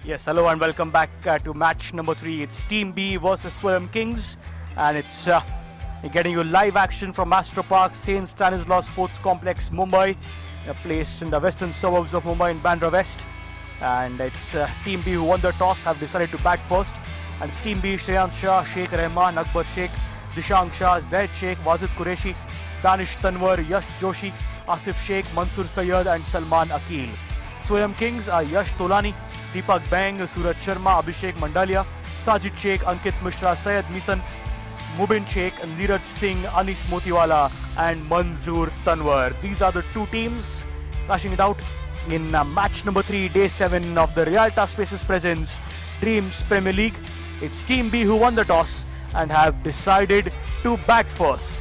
Yes, hello and welcome back to match number 3. It's Team B versus Swayam Kings, and it's getting you live action from Astro Park, St. Stanislaus Sports Complex, Mumbai, a place in the western suburbs of Mumbai in Bandra West. And it's Team B who won the toss, have decided to bat first. And it's Team B, Shreyans Shah, Sheikh Rahman, Akbar Sheikh, Dishang Shah, Zaid Sheikh, Wazid Qureshi, Danish Tanwar, Yash Joshi, Asif Sheikh, Mansur Sayyad and Salman Akil. Swayam Kings are Yash Tolani, Deepak Bang, Suraj Sharma, Abhishek Mandalia, Sajid Sheikh, Ankit Mishra, Syed Misan, Mubin Sheikh, Neeraj Singh, Anis Motiwala and Manzoor Tanwar. These are the two teams clashing it out in match number 3, day 7 of the Realta Spaces presents Dreams Premier League. It's Team B who won the toss and have decided to bat first.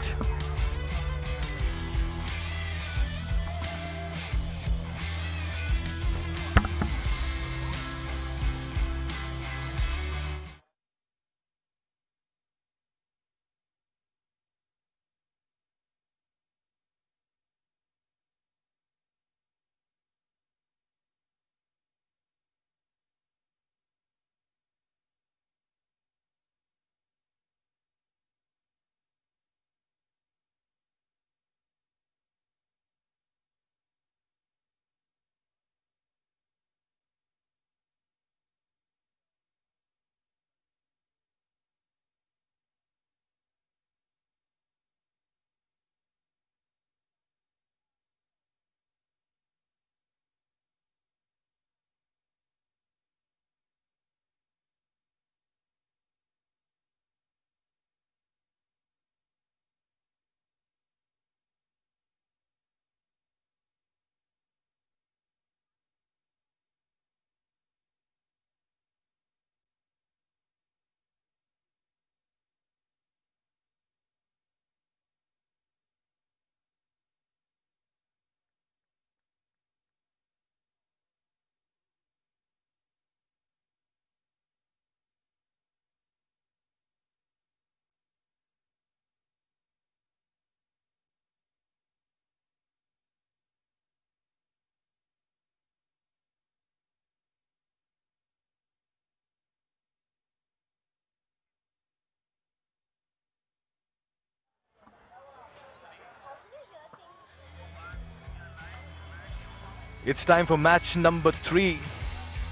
It's time for match number 3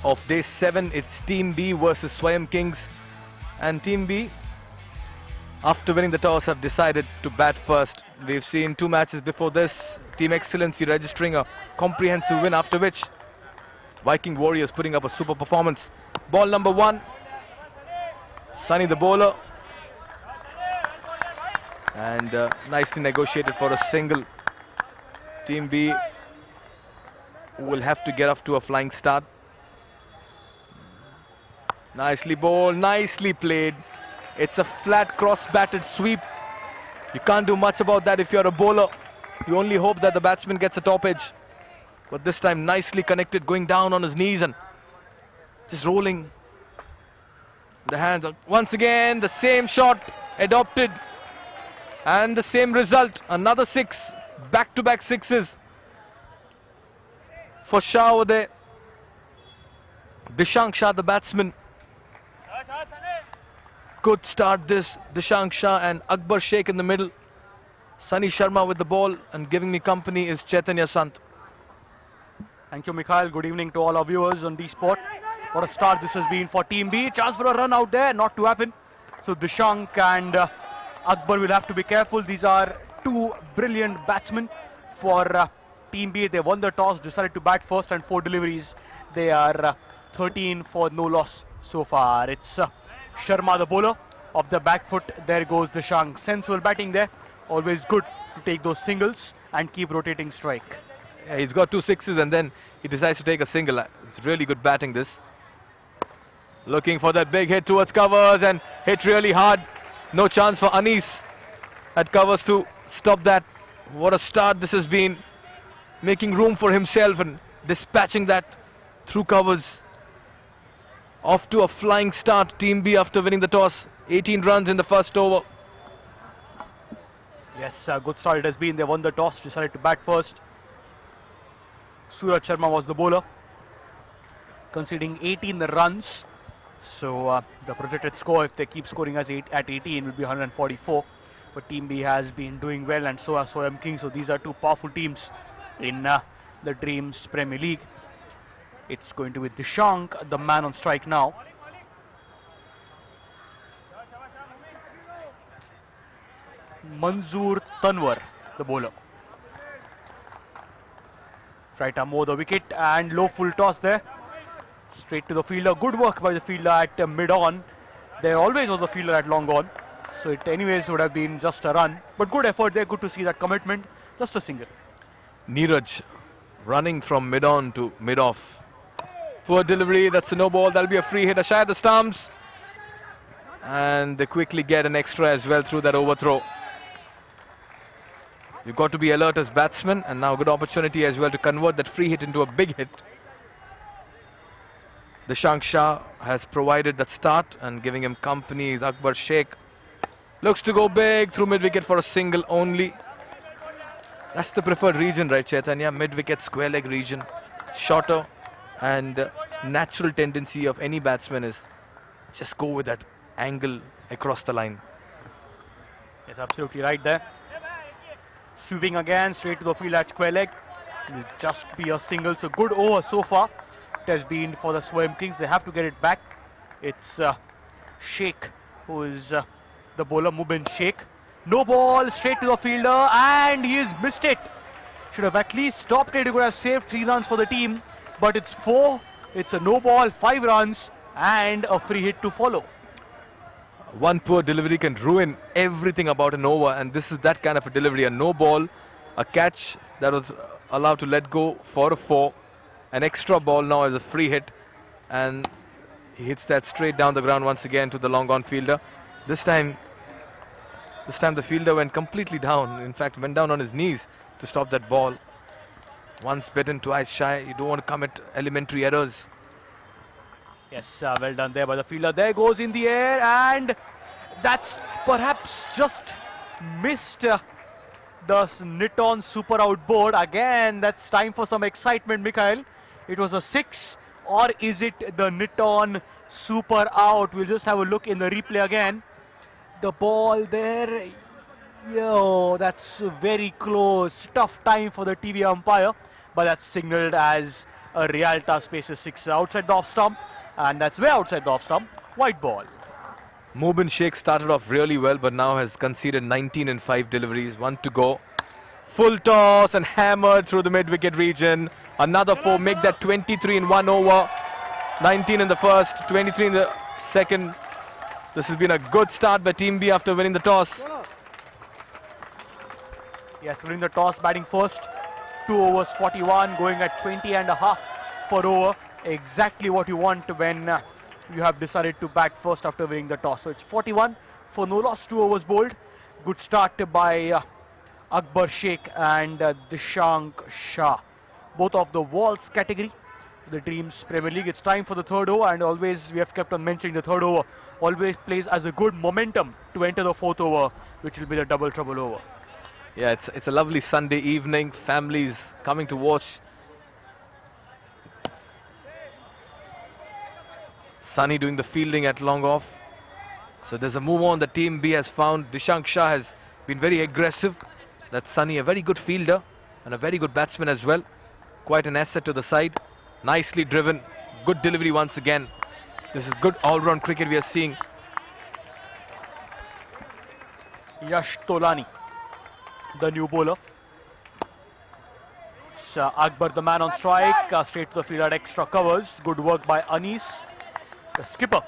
of day 7. It's Team B versus Swayam Kings. And Team B, after winning the toss, have decided to bat first. We've seen 2 matches before this. Team Excellency registering a comprehensive win, after which Viking Warriors putting up a super performance. Ball number 1. Sunny the bowler. And nicely negotiated for a single. Team B will have to get off to a flying start. Nicely bowled, nicely played. It's a flat cross-batted sweep. You can't do much about that if you're a bowler. You only hope that the batsman gets a top edge. But this time nicely connected, going down on his knees and just rolling the hands. Once again, the same shot adopted. And the same result, another 6, back-to-back 6s. For Shah over there. Dishang Shah, the batsman. Good start this. Dishang Shah and Akbar Sheikh in the middle. Sunny Sharma with the ball, and giving me company is Chaitanya Sant. Thank you, Mikhail. Good evening to all our viewers on D-Sport. What a start this has been for Team B. Chance for a run out there, not to happen. So Dishang and Akbar will have to be careful. These are 2 brilliant batsmen for Team B. They won the toss, decided to bat first, and 4 deliveries. They are 13 for no loss so far. It's Sharma, the bowler, of the back foot. There goes Dishang. Sensible batting there. Always good to take those singles and keep rotating strike. Yeah, he's got 2 6s and then he decides to take a single. It's really good batting this. Looking for that big hit towards covers and hit really hard. No chance for Anis at covers to stop that. What a start this has been. Making room for himself and dispatching that through covers. Off to a flying start, Team B, after winning the toss. 18 runs in the first over. Yes, a good start it has been. They won the toss, decided to bat first. Suraj Sharma was the bowler. conceding 18 runs. So the projected score, if they keep scoring as at 18, will be 144. But Team B has been doing well, and so has Swayam Kings. So these are two powerful teams in the Dreams Premier League. It's going to be Dishank, the man on strike now. Manzoor Tanwar, the bowler. Try to mow the wicket and low full toss there. Straight to the fielder. Good work by the fielder at mid-on. There always was a fielder at long on. So it anyways would have been just a run. But good effort there. Good to see that commitment. Just a single. Neeraj running from mid-on to mid-off. Poor delivery. That's a no ball. That'll be a free hit. A shy at the stumps. And they quickly get an extra as well through that overthrow. You've got to be alert as batsmen, and now good opportunity as well to convert that free hit into a big hit. Dishank Shah has provided that start, and giving him company is Akbar Sheikh. Looks to go big through mid-wicket for a single only. That's the preferred region, right, Chaitanya? Mid-wicket, square leg region. Shorter, and natural tendency of any batsman is just go with that angle across the line. Yes, absolutely right there. Sweeping again, straight to the field at square leg. Will just be a single. So good over so far. It has been for the Swayam Kings. They have to get it back. It's Sheikh who is the bowler, Mubin Sheikh. No ball, straight to the fielder, and he has missed it. Should have at least stopped it. He could have saved 3 runs for the team. But it's 4. It's a no ball, 5 runs, and a free hit to follow. One poor delivery can ruin everything about an over, and this is that kind of a delivery. A no ball, a catch that was allowed to let go for a 4, an extra ball now as a free hit, and he hits that straight down the ground once again to the long on fielder. This time the fielder went completely down. In fact, went down on his knees to stop that ball. Once bitten, twice shy. You don't want to commit elementary errors. Yes, well done there by the fielder. There goes in the air, and that's perhaps just missed the Nitton super outboard. Again, that's time for some excitement, Mikhail. It was a 6, or is it the Nitton super out? We'll just have a look in the replay again. The ball there, yo, that's very close. Tough time for the TV umpire, but that's signalled as a Realta Spaces 6 outside the off stump. And that's way outside the off stump. White ball. Mubin Sheikh started off really well, but now has conceded 19 in 5 deliveries. 1 to go. Full toss and hammered through the mid-wicket region. Another 4, make that 23 in 1 over. 19 in the first, 23 in the second. This has been a good start by Team B after winning the toss. Yes, winning the toss, batting first. 2 overs, 41, going at 20.5 per over. Exactly what you want when you have decided to bat first after winning the toss. So it's 41 for no loss, 2 overs bowled. Good start by Akbar Sheikh and Dishank Shah. Both of the Walls category, the Dreams Premier League. It's time for the third over, and always we have kept on mentioning the third over always plays as a good momentum to enter the fourth over, which will be the double trouble over. Yeah, it's a lovely Sunday evening. Families coming to watch. Sunny doing the fielding at long off. So there's a move on the Team B has found. Dishank Shah has been very aggressive. That's Sunny, a very good fielder and a very good batsman as well. Quite an asset to the side. Nicely driven. Good delivery once again. This is good all-round cricket we are seeing. Yash Tolani, the new bowler. It's Akbar, the man on strike. Straight to the field at extra covers. Good work by Anis, the skipper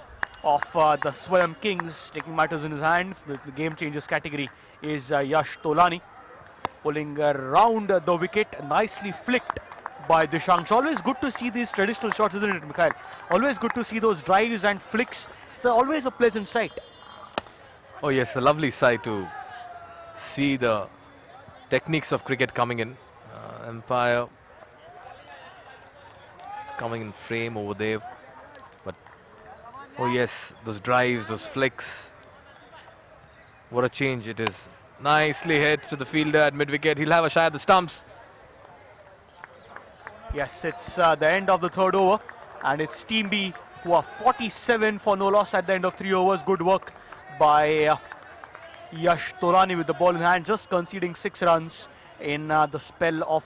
of the Swayam Kings, taking matters in his hand. The game changers category is Yash Tolani, pulling around the wicket, nicely flicked by Dishank. Always good to see these traditional shots, isn't it, Mikhail? Always good to see those drives and flicks. It's always a pleasant sight. Oh yes, a lovely sight to see the techniques of cricket coming in. Umpire is coming in frame over there. But oh yes, those drives, those flicks. What a change it is. Nicely hit to the fielder at mid-wicket. He'll have a shot at the stumps. Yes, it's the end of the third over, And it's Team B who are 47 for no loss at the end of 3 overs. Good work by Yash Torani with the ball in hand, just conceding 6 runs in the spell of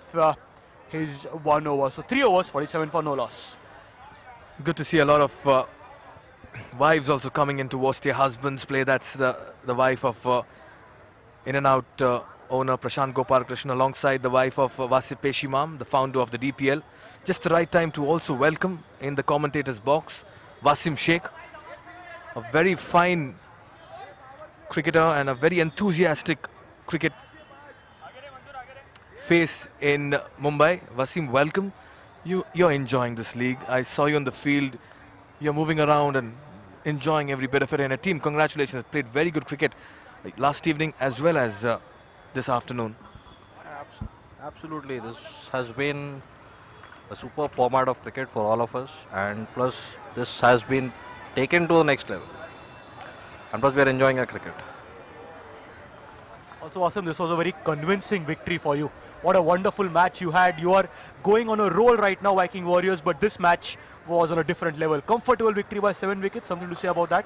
his 1 over. So 3 overs, 47 for no loss. Good to see a lot of wives also coming in to watch their husbands play. That's the wife of in and out owner Prashant Gopal Krishna, alongside the wife of Vasip Peshimam, the founder of the DPL. Just the right time to also welcome in the commentators box Wasim Sheikh, a very fine cricketer and a very enthusiastic cricket face in Mumbai. Wasim, welcome. You're enjoying this league. I saw you on the field. You're moving around and enjoying every bit of it. And a team, congratulations, played very good cricket last evening as well as this afternoon. Absolutely, this has been a superb format of cricket for all of us, and plus this has been taken to the next level. And plus we are enjoying our cricket. Also, Wasim, this was a very convincing victory for you. What a wonderful match you had. You are going on a roll right now, Viking Warriors, but this match was on a different level. Comfortable victory by 7 wickets. Something to say about that?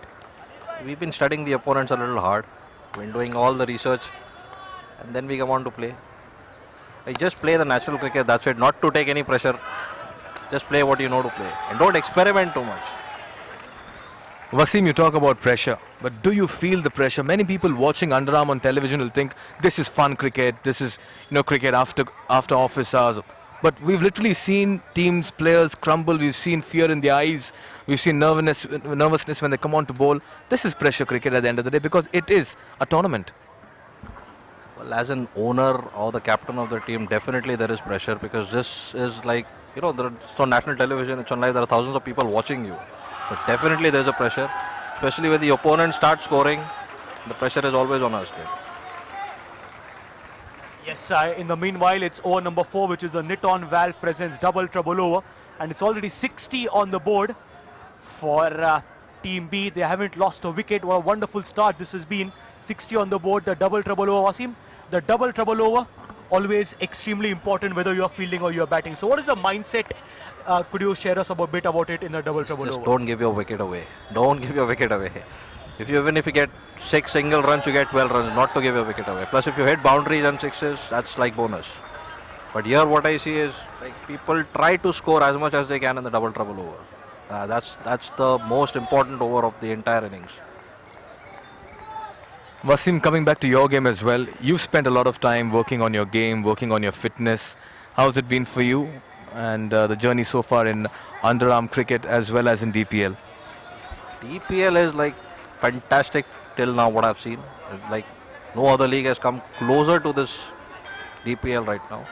We've been studying the opponents a little hard. We've been doing all the research, and then we come on to play. I just play the natural cricket, that's it. Not to take any pressure. Just play what you know to play, and don't experiment too much. Wasim, you talk about pressure, but do you feel the pressure? Many people watching Underarm on television will think this is fun cricket, this is cricket after office hours. But we've literally seen teams, players crumble. We've seen fear in the eyes. We've seen nervousness when they come on to bowl. This is pressure cricket at the end of the day because it is a tournament. Well, as an owner or the captain of the team, definitely there is pressure, because this is like, it's on national television, it's on live, there are thousands of people watching you. So definitely there's a pressure, especially when the opponent starts scoring, the pressure is always on us there. Yes, in the meanwhile, it's over number 4, which is the Niton Valve presents double trouble over, and it's already 60 on the board for Team B. They haven't lost a wicket. What a wonderful start this has been. 60 on the board, the double trouble over, Wasim. The double trouble over, always extremely important whether you are fielding or you are batting. So what is the mindset? Could you share us a bit about it in the double trouble over? Don't give your wicket away. Don't give your wicket away. Even if you get 6 single runs, you get 12 runs, not to give your wicket away. Plus, if you hit boundaries and sixes, that's like bonus. But here what I see is like people try to score as much as they can in the double trouble over. That's the most important over of the entire innings. Wasim, coming back to your game as well, you've spent a lot of time working on your game, working on your fitness. How's it been for you and the journey so far in underarm cricket as well as in DPL? DPL is like fantastic till now, what I've seen. Like no other league has come closer to this DPL right now.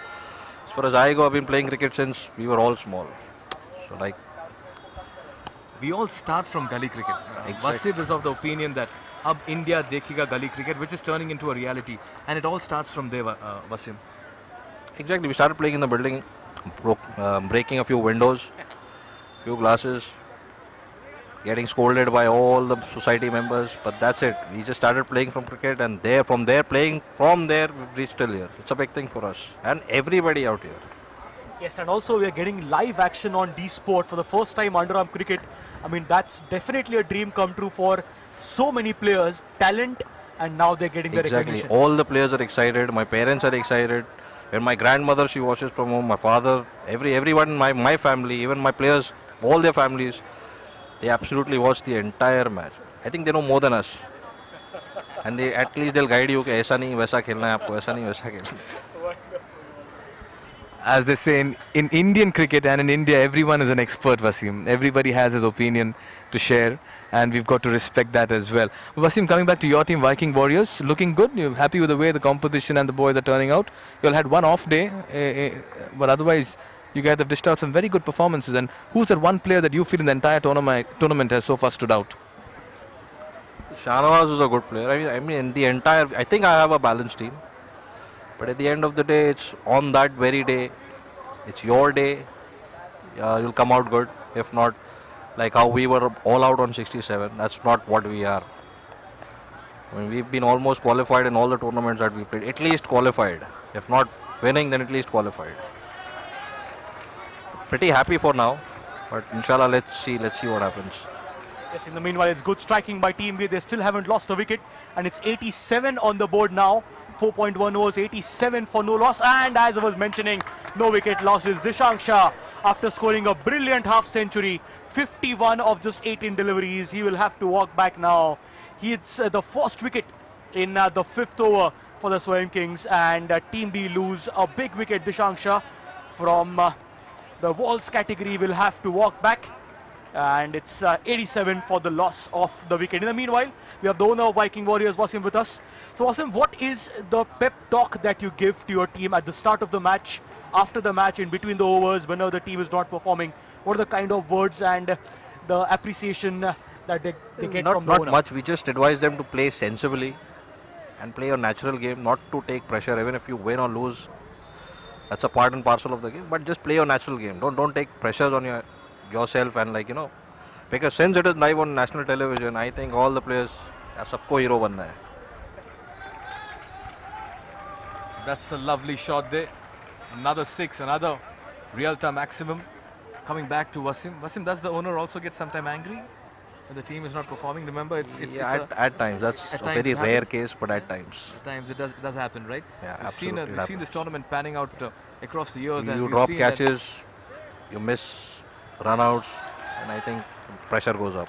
As far as I go, I've been playing cricket since we were all small. So like, we all start from gully cricket. Exactly. Wasim is of the opinion that Ab India Dekhega gully cricket, which is turning into a reality, and it all starts from there, Wasim. Exactly, we started playing in the building, breaking a few windows, few glasses, getting scolded by all the society members, but that's it. We just started playing from cricket, and from there we've reached till here. It's a big thing for us and everybody out here. Yes, and also we are getting live action on D-Sport for the first time underarm cricket. I mean, that's definitely a dream come true for so many players, talent, and now they're getting the recognition. All the players are excited, my parents are excited. When my grandmother, she watches from home, my father, everyone in my family, even my players, all their families, they absolutely watch the entire match. I think they know more than us. And at least they'll guide you, aisa nahi waisa khelna hai aapko, aisa nahi waisa khelna hai. As they say in Indian cricket and in India, everyone is an expert, Wasim. Everybody has his opinion to share, and we've got to respect that as well. Wasim, coming back to your team, Viking Warriors, looking good. You're happy with the way the competition and the boys are turning out. You all had one off day, but otherwise you guys have dished out some very good performances. And who's that one player that you feel in the entire tournament has so far stood out? Shahnawaz was a good player. I mean, in the entire, I think I have a balanced team. But at the end of the day, it's on that very day. It's your day. You'll come out good. If not, like how we were all out on 67, that's not what we are. I mean, we've been almost qualified in all the tournaments that we played. At least qualified. If not winning, then at least qualified. Pretty happy for now. But inshallah, let's see what happens. Yes, in the meanwhile, it's good striking by Team B. They still haven't lost a wicket, and it's 87 on the board now. 4.1 overs, 87 for no loss. And as I was mentioning, no wicket losses. Dishank Shah, after scoring a brilliant half century, 51 of just 18 deliveries, he will have to walk back now. He hits the first wicket in the 5th over for the Swayam Kings, and Team B lose a big wicket. Dishank Shah from the Walls category will have to walk back, and it's 87 for the loss of the wicket. In the meanwhile, we have the owner of Viking Warriors, Wasim, with us. So Wasim, what is the pep talk that you give to your team at the start of the match, after the match, in between the overs, whenever the team is not performing? What are the kind of words and the appreciation that they get from the owner? Not much. We just advise them to play sensibly and play a natural game, not to take pressure. Even if you win or lose, that's a part and parcel of the game. But just play your natural game. Don't take pressures on yourself, and because since it is live on national television, I think all the players सबको hero बनना है. That's a lovely shot there. Another 6, another real-time maximum. Coming back to Wasim. Wasim, does the owner also get sometime angry when the team is not performing? Remember, At times. That's a very rare case, but at times. At times it does happen, right? Yeah, We've absolutely. We've seen this tournament panning out across the years. You drop catches, you miss run-outs, and I think pressure goes up.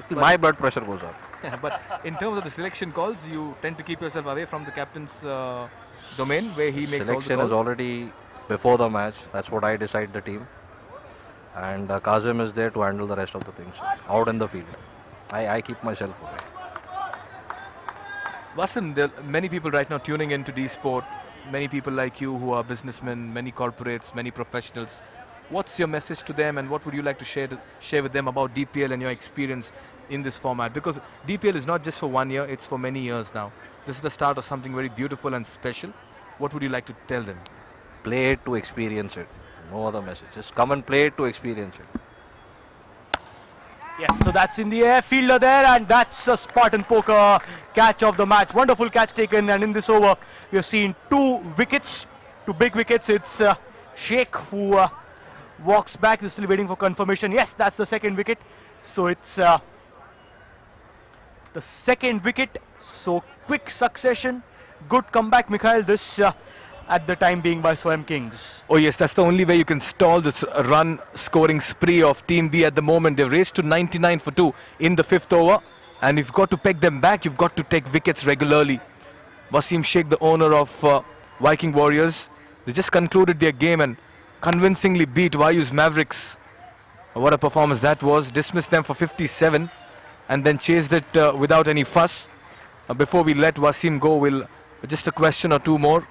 My blood pressure goes up. Yeah, but in terms of the selection calls, you tend to keep yourself away from the captain's domain, where he makes Selection all is the calls. already before the match. That's what I decide the team. And Kazim is there to handle the rest of the things out in the field. I keep myself away. Wasim, there are many people right now tuning into D-Sport, many people like you who are businessmen, many corporates, many professionals. What's your message to them, and what would you like to share with them about DPL and your experience in this format? Because DPL is not just for 1 year, it's for many years now. This is the start of something very beautiful and special. What would you like to tell them? Play it to experience it. No other message. Just come and play it to experience it. Yes, so that's in the air, fielder there, and that's a Spartan Poker catch of the match. Wonderful catch taken, and in this over, we have seen 2 wickets, 2 big wickets. It's Sheikh who walks back. He's still waiting for confirmation. Yes, that's the 2nd wicket. So it's the 2nd wicket. So quick succession. Good comeback, Mikhail. This at the time being by Swayam Kings. Oh yes, that's the only way you can stall this run scoring spree of Team B at the moment. They've raced to 99 for 2 in the 5th over, and you've got to peg them back. You've got to take wickets regularly. Wasim Sheikh, the owner of Viking Warriors, they just concluded their game and convincingly beat Vayu's Mavericks. What a performance that was. Dismissed them for 57 and then chased it without any fuss. Before we let Wasim go, we'll just a question or 2 more.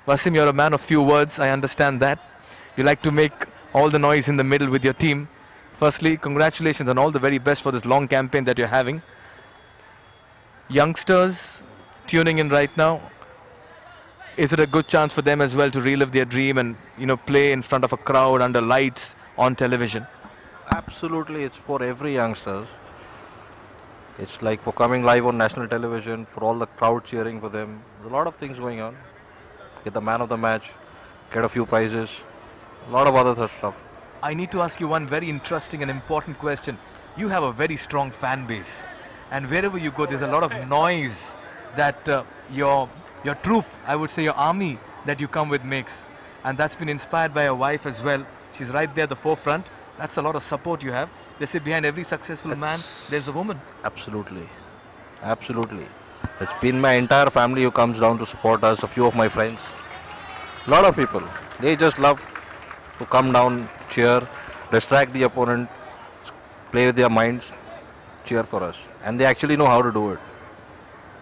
Wasim, you're a man of few words, I understand that. You like to make all the noise in the middle with your team. Firstly, congratulations and all the very best for this long campaign that you're having. Youngsters tuning in right now, is it a good chance for them as well to relive their dream and play in front of a crowd under lights on television? Absolutely, it's for every youngster. It's like for coming live on national television, for all the crowd cheering for them. There's a lot of things going on. Get the man of the match, get a few prizes, a lot of other stuff. I need to ask you one very interesting and important question. You have a very strong fan base, and wherever you go, there's a lot of noise that your troop, I would say your army that you come with makes, and that's been inspired by your wife as well. She's right there at the forefront. That's a lot of support you have. They say behind every successful man, there's a woman. Absolutely, absolutely. It's been my entire family who comes down to support us, a few of my friends. A lot of people, they just love to come down, cheer, distract the opponent, play with their minds, cheer for us. And they actually know how to do it.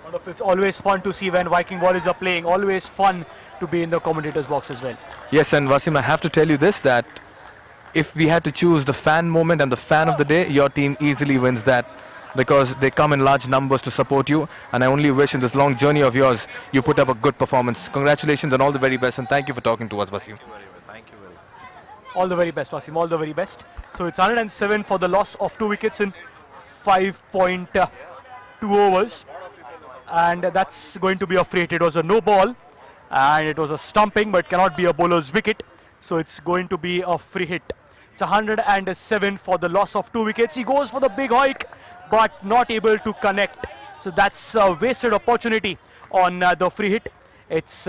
Wonderful. It's always fun to see when Viking Warriors are playing. Always fun to be in the commentator's box as well. Yes, and Wasim, I have to tell you this, that if we had to choose the fan moment and the fan of the day, your team easily wins that, because they come in large numbers to support you, and I only wish in this long journey of yours you put up a good performance. Congratulations and all the very best, and thank you for talking to us, Wasim. Thank you very much. All the very best, Wasim, all the very best. So it's 107 for the loss of 2 wickets in 5.2 overs, and that's going to be a free hit. It was a no ball and it was a stumping, but cannot be a bowler's wicket, so it's going to be a free hit. It's 107 for the loss of 2 wickets. He goes for the big hike, but not able to connect. So that's a wasted opportunity on the free hit. It's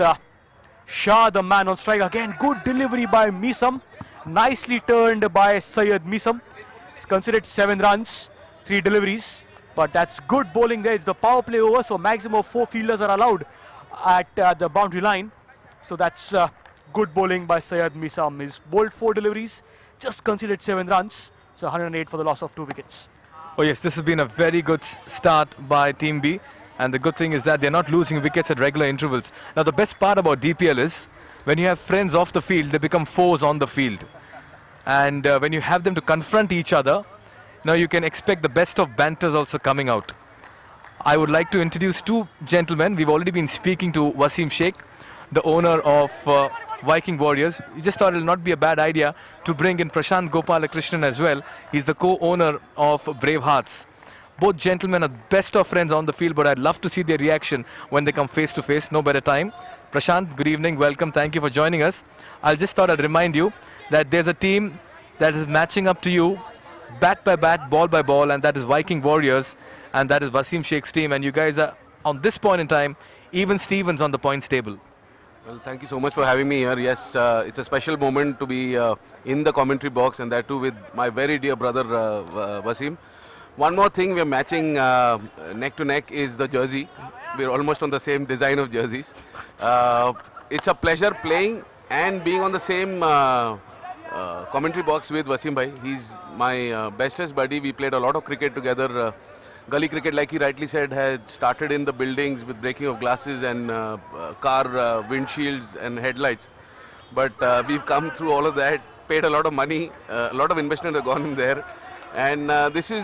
Shah, the man on strike. Again, good delivery by Misam. Nicely turned by Syed Misam. It's considered 7 runs, 3 deliveries. But that's good bowling there. It's the power play over, so maximum of 4 fielders are allowed at the boundary line. So that's good bowling by Syed Misam. He's bowled 4 deliveries, just considered 7 runs. It's 108 for the loss of 2 wickets. Oh yes, this has been a very good start by Team B. And the good thing is that they're not losing wickets at regular intervals. Now the best part about DPL is, when you have friends off the field, they become foes on the field. And when you have them to confront each other, now you can expect the best of banters also coming out. I would like to introduce 2 gentlemen. We've already been speaking to Wasim Sheikh, the owner of Viking Warriors. We just thought it will not be a bad idea to bring in Prashant Gopalakrishnan as well. He's the co-owner of Brave Hearts. Both gentlemen are best of friends on the field, but I'd love to see their reaction when they come face to face. No better time. Prashant, good evening, welcome, thank you for joining us. I just thought I'd remind you that there's a team that is matching up to you, bat by bat, ball by ball, and that is Viking Warriors, and that is Wasim Sheikh's team, and you guys are, on this point in time, even Stevens on the points table. Well, thank you so much for having me here. Yes, it's a special moment to be in the commentary box, and that too with my very dear brother Wasim. One more thing, we're matching neck to neck is the jersey. We're almost on the same design of jerseys. It's a pleasure playing and being on the same commentary box with Wasim bhai. He's my bestest buddy. We played a lot of cricket together. Gully cricket, like he rightly said, had started in the buildings with breaking of glasses and car windshields and headlights. But we've come through all of that, paid a lot of money, a lot of investment have gone in there. And this is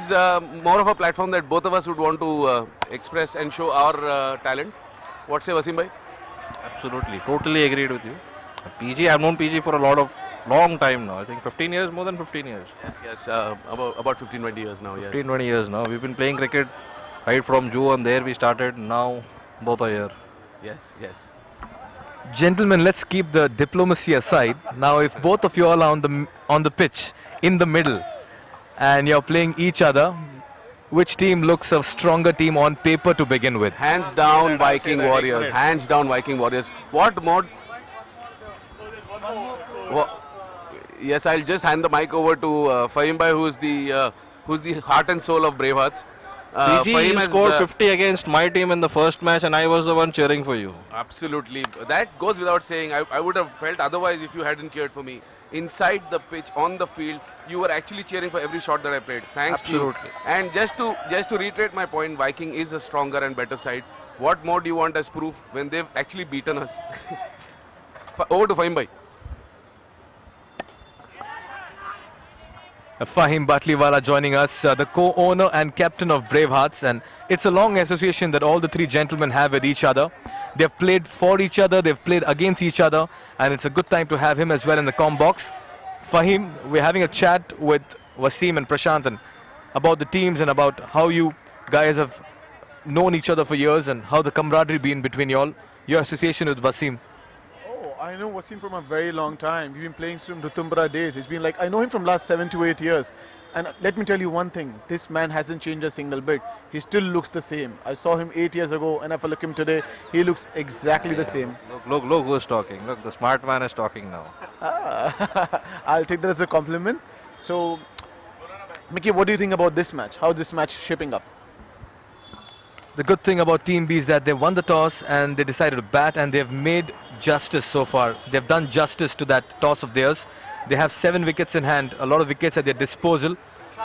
more of a platform that both of us would want to express and show our talent. What say Wasim bhai? Absolutely, totally agreed with you. PG, I've known PG for a long time now. I think 15 years, more than 15 years. Yes, about 15-20 years now. 15-20 years now. We've been playing cricket right from Jew, and there we started. Now both are here. Yes. Gentlemen, let's keep the diplomacy aside. Now, if both of you all are on the pitch, in the middle, and you're playing each other, which team looks a stronger team on paper to begin with? Hands down Viking Warriors. Hands down Viking Warriors. What more? Yes, I'll just hand the mic over to Fahim bhai, who's the heart and soul of Brave Hearts. PG scored 50 against my team in the first match, and I was the one cheering for you. Absolutely. That goes without saying. I would have felt otherwise if you hadn't cheered for me. Inside the pitch, on the field, you were actually cheering for every shot that I played. Thanks to you. And just to reiterate my point, Viking is a stronger and better side. What more do you want as proof when they've actually beaten us? Over to Fahim bhai. Fahim Batliwala joining us, the co-owner and captain of Brave Hearts, and it's a long association that all the 3 gentlemen have with each other. They've played for each other, they've played against each other, and it's a good time to have him as well in the comm box. Fahim, we're having a chat with Wasim and Prashant and about the teams and about how you guys have known each other for years and how the camaraderie been between you all, your association with Wasim. I know Wasim from a very long time. We've been playing from Rutumbra days. It's been like, I know him from last 7 to 8 years. And let me tell you one thing, this man hasn't changed a single bit. He still looks the same. I saw him 8 years ago, and if I look at him today, he looks exactly the same. Look who's talking. Look, the smart man is talking now. I'll take that as a compliment. So, Mickey, what do you think about this match? How's this match shaping up? The good thing about Team B is that they won the toss and they decided to bat, and they've made justice so far. They've done justice to that toss of theirs. They have 7 wickets in hand, a lot of wickets at their disposal.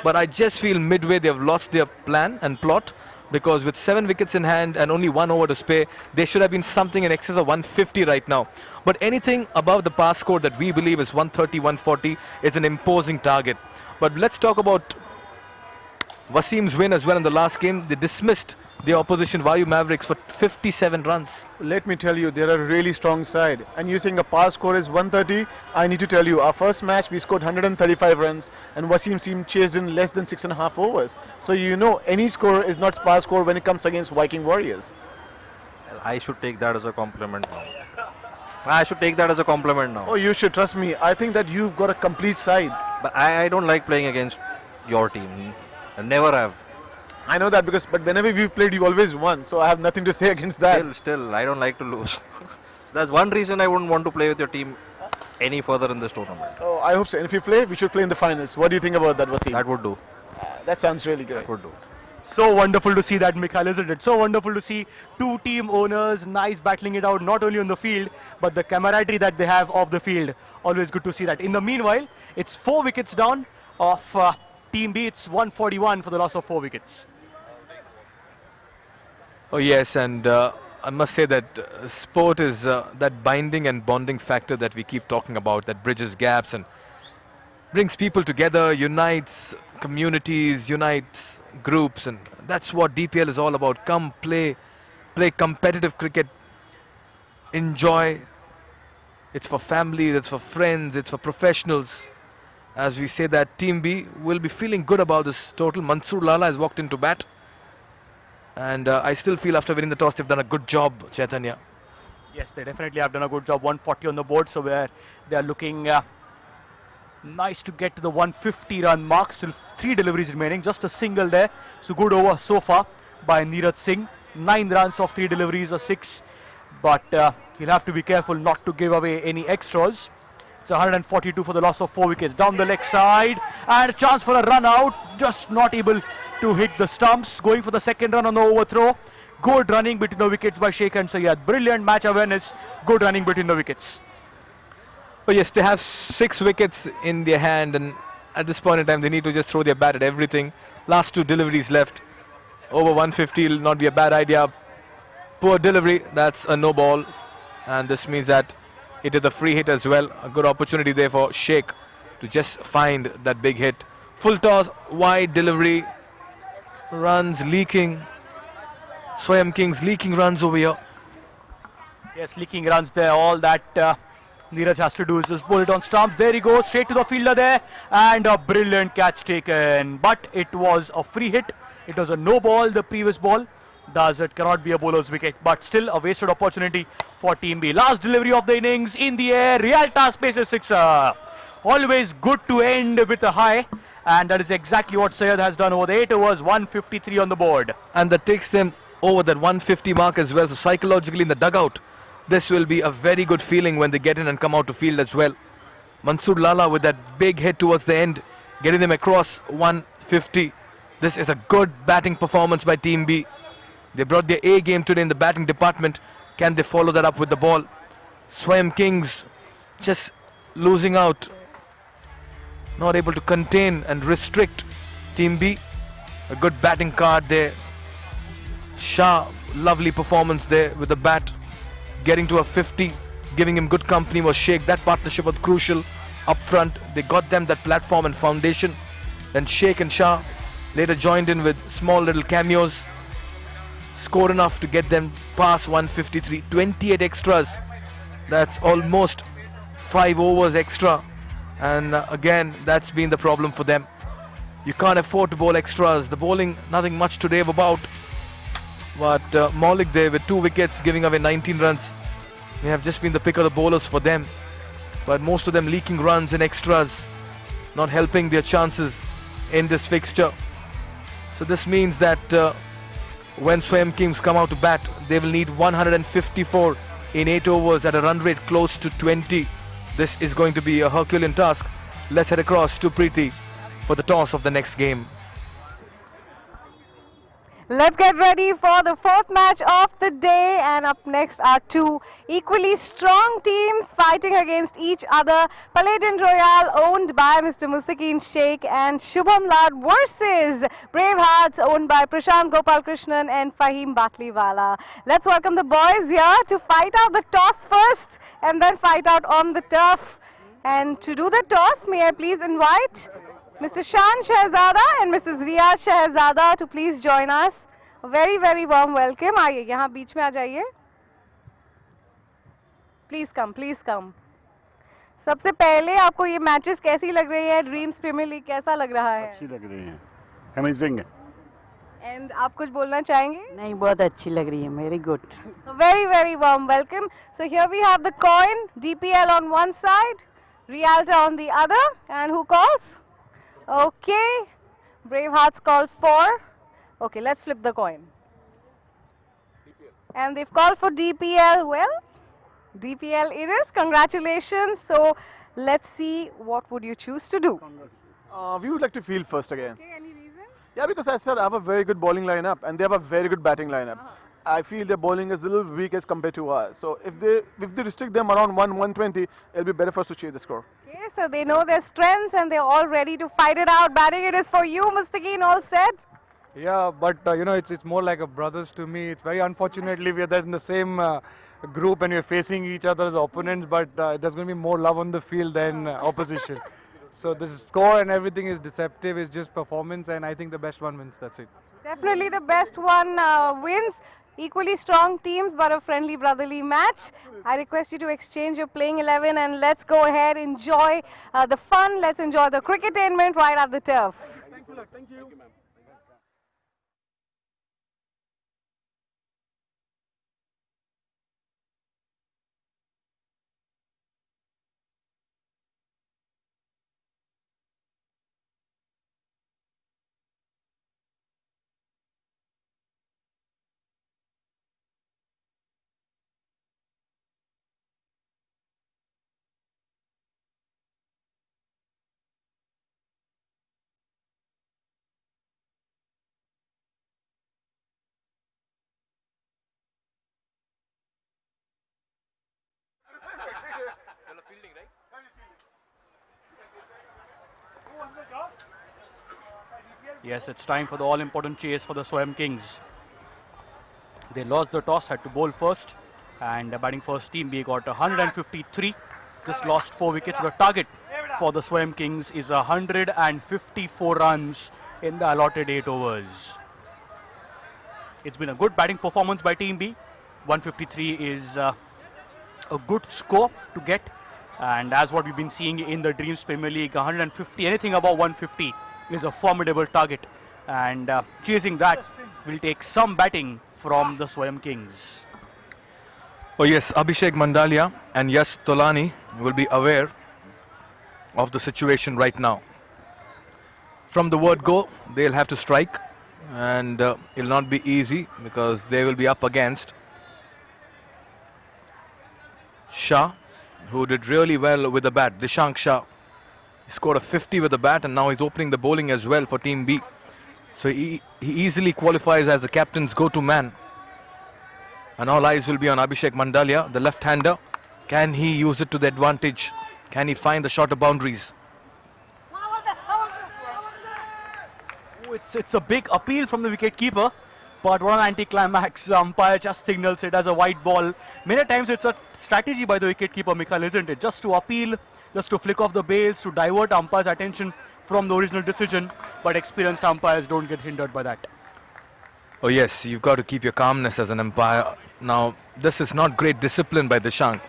But I just feel midway they've lost their plan and plot, because with 7 wickets in hand and only 1 over to spare, they should have been something in excess of 150 right now. But anything above the pass score that we believe is 130, 140 is an imposing target. But let's talk about Wasim's win as well in the last game. They dismissed the opposition Vayu Mavericks for 57 runs. Let me tell you, they're a really strong side. And you saying a pass score is 130, I need to tell you, our first match we scored 135 runs and Wasim's team chased in less than 6.5 overs. So you know any score is not pass score when it comes against Viking Warriors. I should take that as a compliment now. I should take that as a compliment now. Oh, you should trust me. I think that you've got a complete side. But I don't like playing against your team. I never have. I know that but whenever we've played, you've always won. So I have nothing to say against that. Still, I don't like to lose. That's one reason I wouldn't want to play with your team any further in this tournament. Oh, I hope so. And if we play, we should play in the finals. What do you think about that, Wasim? That would do. That sounds really good. That would do. So wonderful to see that, Mikhail, isn't it? So wonderful to see two team owners, nice battling it out, not only on the field, but the camaraderie that they have off the field. Always good to see that. In the meanwhile, it's 4 wickets down of Team B. It's 141 for the loss of 4 wickets. Oh yes, and I must say that sport is that binding and bonding factor that we keep talking about, that bridges gaps and brings people together, unites communities, unites groups, and that's what DPL is all about. Come play competitive cricket, enjoy. It's for families, it's for friends, it's for professionals. As we say that Team B will be feeling good about this total. Mansoor Lala has walked into bat. And I still feel after winning the toss, they've done a good job, Chaitanya. Yes, they definitely have done a good job. 140 on the board, so where they are looking nice to get to the 150 run mark. Still 3 deliveries remaining, just a single there. So good over so far by Neeraj Singh. 9 runs of 3 deliveries, a 6. But he'll have to be careful not to give away any extras. It's 142 for the loss of 4 wickets. Down the leg side, and a chance for a run out. Just not able to hit the stumps. Going for the second run on the overthrow. Good running between the wickets by Sheikh and Syed. Brilliant match awareness. Good running between the wickets. Oh yes, they have 6 wickets in their hand, and at this point in time, they need to just throw their bat at everything. Last 2 deliveries left. Over 150 will not be a bad idea. Poor delivery. That's a no ball, and this means that it is a free hit as well. A good opportunity there for Sheikh to just find that big hit. Full toss, wide delivery. Runs leaking. Swayam Kings leaking runs over here. Yes, leaking runs there. All that Neeraj has to do is just pull it on stump. There he goes, straight to the fielder there. And a brilliant catch taken. But it was a free hit. It was a no ball, the previous ball. Thus, it cannot be a bowler's wicket. But still a wasted opportunity for Team B. Last delivery of the innings in the air. Realta spaces sixer. Always good to end with a high. And that is exactly what Syed has done over the 8 overs. 153 on the board. And that takes them over that 150 mark as well. So psychologically in the dugout, this will be a very good feeling when they get in and come out to field as well. Mansoor Lala with that big hit towards the end, getting them across 150. This is a good batting performance by Team B. They brought their A game today in the batting department. Can they follow that up with the ball? Swayam Kings just losing out. Not able to contain and restrict Team B. A good batting card there. Shah, lovely performance there with the bat. Getting to a 50, giving him good company was Sheikh. That partnership was crucial up front. They got them that platform and foundation. Then Sheikh and Shah later joined in with small little cameos. Scored enough to get them past 153. 28 extras. That's almost 5 overs extra. And again, that's been the problem for them. You can't afford to bowl extras. The bowling, nothing much to rave about. But Maulik there with 2 wickets, giving away 19 runs. They have just been the pick of the bowlers for them. But most of them leaking runs and extras, not helping their chances in this fixture. So this means that when Swayam Kings come out to bat, they will need 154 in 8 overs at a run rate close to 20. This is going to be a Herculean task. Let's head across to Preeti for the toss of the next game. Let's get ready for the 4th match of the day, and up next are 2 equally strong teams fighting against each other. Paladin Royale, owned by Mr. Mustaqeen Sheikh and Shubham Lad, versus Brave Hearts, owned by Prashant Gopalkrishnan and Fahim Batliwala. Let's welcome the boys here to fight out the toss first and then fight out on the turf. And to do the toss, may I please invite Mr. Shan Shahzada and Mrs. Riya Shahzada to please join us. A very, very warm welcome. आइए यहाँ बीच में आ जाइए. Please come, please come. सबसे पहले आपको ये matches कैसी लग रही है? ड्रीम्स प्रीमियर लीग कैसा लग रहा है? अच्छी लग रही है. Amazing. And आप कुछ बोलना चाहेंगे? नहीं, बहुत अच्छी लग रही है. Very good. Very warm welcome. So here we have the coin, DPL on one side, Rialta on the other, and who calls? Okay, Bravehearts call 4. Okay, let's flip the coin. And they've called for DPL. Well, DPL it is. Congratulations. So let's see what would you choose to do. We would like to field first again. Okay, any reason? Yeah, because I said I have a very good bowling lineup and they have a very good batting lineup. I feel their bowling is a little weak as compared to ours. So if they restrict them around 120, it'll be better for us to chase the score. Okay, so they know their strengths and they're all ready to fight it out. Batting it is for you, Mustaqeen, all set? Yeah, but it's more like a brothers to me. It's very unfortunately we are there in the same group and we're facing each other as opponents, but there's going to be more love on the field than opposition. So the score and everything is deceptive. It's just performance, and I think the best one wins. That's it. Definitely the best one wins. Equally strong teams, but a friendly brotherly match. I request you to exchange your playing 11 and let's go ahead, enjoy the fun. Let's enjoy the cricketainment right at the turf. Thanks a lot. Thank you. Yes, it's time for the all-important chase for the Swayam Kings. They lost the toss, had to bowl first, and batting first team B got 153. Just lost 4 wickets. The target for the Swayam Kings is 154 runs in the allotted 8 overs. It's been a good batting performance by Team B. 153 is a good score to get, and as what we've been seeing in the Dreams Premier League, 150, anything above 150 is a formidable target, and chasing that will take some batting from the Swayam Kings. Oh yes, Abhishek Mandalia and Yash Tolani will be aware of the situation right now. From the word go, they'll have to strike, and it'll not be easy because they will be up against Shah, who did really well with the bat. Dishank Shah, he scored a 50 with the bat, and now he's opening the bowling as well for Team B. So he easily qualifies as the captain's go-to man. And all eyes will be on Abhishek Mandalia, the left-hander. Can he use it to the advantage? Can he find the shorter boundaries? Oh, it's a big appeal from the wicket-keeper, but what an anticlimax. Umpire just signals it as a white ball. Many times it's a strategy by the wicket-keeper, Mikhail, isn't it? Just to appeal, just to flick off the bails, to divert umpire's attention from the original decision, but experienced umpires don't get hindered by that. Oh yes, you've got to keep your calmness as an umpire. Now, this is not great discipline by Dishank.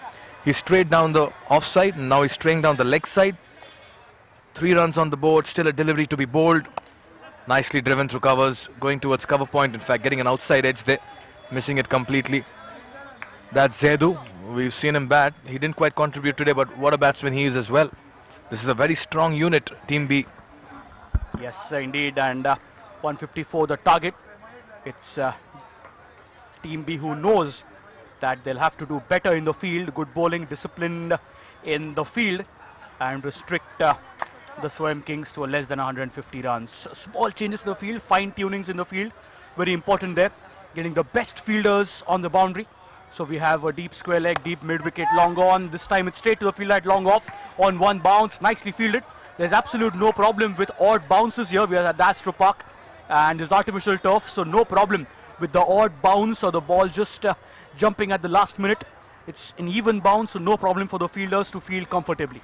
He strayed down the offside, and now he's straying down the leg side. 3 runs on the board, still a delivery to be bowled. Nicely driven through covers, going towards cover point, in fact getting an outside edge there, missing it completely. That's Zedu. We've seen him bat. He didn't quite contribute today, but what a batsman he is as well. This is a very strong unit, Team B. Yes, indeed, and 154 the target. It's Team B who knows that they'll have to do better in the field, good bowling, disciplined in the field, and restrict the Swayam Kings to a less than 150 runs. Small changes in the field, fine tunings in the field, very important there, getting the best fielders on the boundary. So we have a deep square leg, deep mid wicket, long on. This time it's straight to the field at long off on one bounce, nicely fielded. There's absolute no problem with odd bounces here. We are at the Astro Park and there's artificial turf, so no problem with the odd bounce or the ball just jumping at the last minute. It's an even bounce, so no problem for the fielders to field comfortably.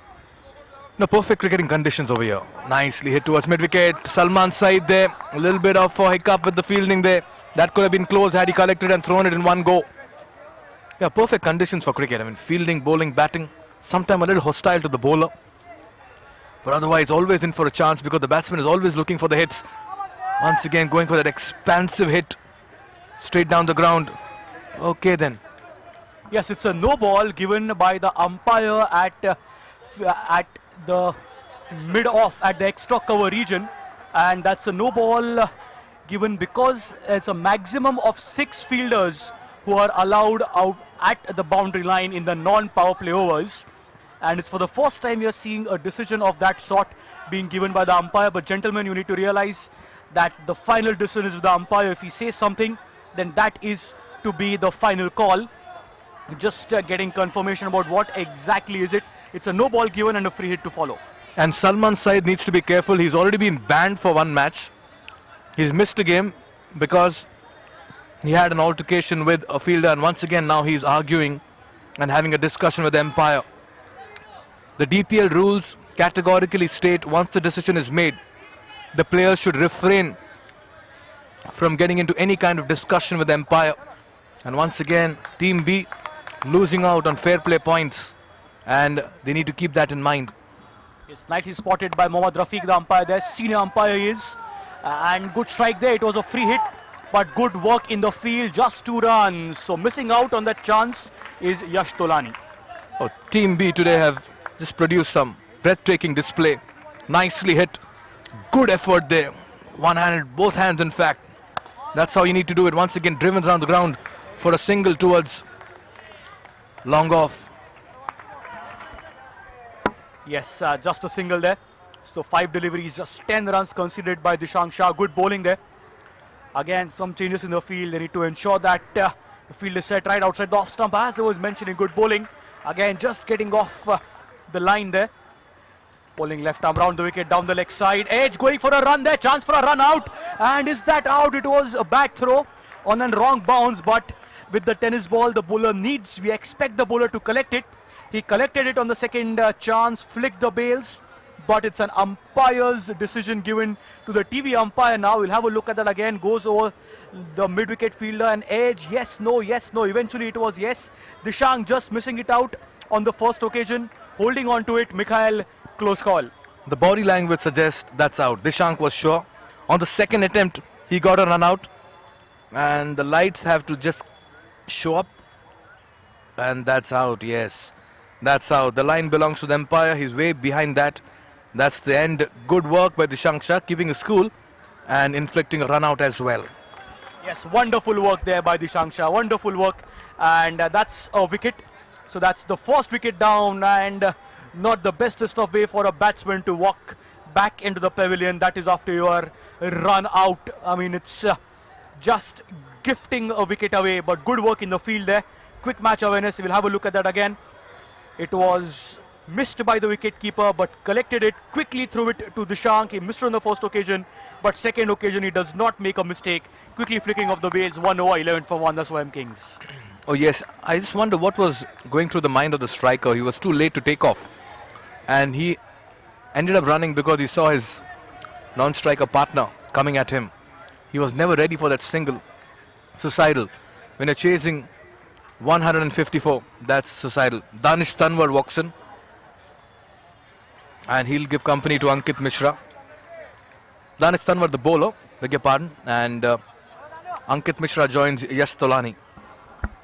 No, perfect cricketing conditions over here. Nicely hit towards mid-wicket. Salman's side there. A little bit of a hiccup with the fielding there. That could have been close had he collected and thrown it in one go. Yeah, perfect conditions for cricket. I mean, fielding, bowling, batting. Sometimes a little hostile to the bowler, but otherwise always in for a chance because the batsman is always looking for the hits. Once again going for that expansive hit. Straight down the ground. Okay then. Yes, it's a no ball given by the umpire at the mid-off, at the extra cover region, and that's a no ball given because it's a maximum of 6 fielders who are allowed out at the boundary line in the non-power play overs, and it's for the first time you're seeing a decision of that sort being given by the umpire. But gentlemen, you need to realize that the final decision is with the umpire. If he says something, then that is to be the final call. Just getting confirmation about what exactly is it. It's a no ball given and a free hit to follow. And Salman Saeed needs to be careful. He's already been banned for 1 match. He's missed a game because he had an altercation with a fielder, and once again now he's arguing and having a discussion with the umpire. The DPL rules categorically state once the decision is made, the players should refrain from getting into any kind of discussion with the umpire. And once again, Team B losing out on fair play points, and they need to keep that in mind. It's nicely spotted by Mohammad Rafiq, the umpire there. Senior umpire is. And good strike there. It was a free hit, but good work in the field. Just 2 runs. So missing out on that chance is Yash Tolani. Oh, Team B today have just produced some breathtaking display. Nicely hit. Good effort there. One-handed, both hands in fact. That's how you need to do it. Once again, driven around the ground for a single towards long off. Yes, just a single there. So 5 deliveries, just 10 runs considered by Dishang Shah. Good bowling there. Again, some changes in the field. They need to ensure that the field is set right outside the off stump, as there was mentioned in good bowling. Again, just getting off the line there. Bowling left arm round the wicket, down the leg side. Edge going for a run there. Chance for a run out. And is that out? It was a back throw on a wrong bounce. But with the tennis ball, the bowler needs, we expect the bowler to collect it. He collected it on the second chance, flicked the bails. But it's an umpire's decision given to the TV umpire now. We'll have a look at that again. Goes over the mid-wicket fielder and edge. Yes, no, yes, no. Eventually it was yes. Dishang just missing it out on the first occasion. Holding on to it, Mikhail, close call. The body language suggests that's out. Dishank was sure. On the second attempt, he got a run out. And the lights have to just show up. And that's out, yes. That's out. The line belongs to the umpire. He's way behind that. That's the end. Good work by Dishang Shah, keeping his cool and inflicting a run out as well. Yes, wonderful work there by Dishang Shah. Wonderful work. And that's a wicket. So that's the first wicket down, and not the bestest of way for a batsman to walk back into the pavilion. That is after your run out. I mean, it's just gifting a wicket away, but good work in the field there. Quick match awareness. We'll have a look at that again. It was missed by the wicket-keeper, but collected it, quickly threw it to Dishang. He missed on the first occasion, but second occasion he does not make a mistake. Quickly flicking off the bails, 1 over, 11 for 1, the Swayam Kings. Oh yes, I just wonder what was going through the mind of the striker. He was too late to take off, and he ended up running because he saw his non-striker partner coming at him. He was never ready for that single. Suicidal. When you're chasing 154, that's suicidal. Danish Tanwar walks in, and he'll give company to Ankit Mishra. Danish Tanwar, the bowler, beg your pardon, and Ankit Mishra joins Yash Tolani.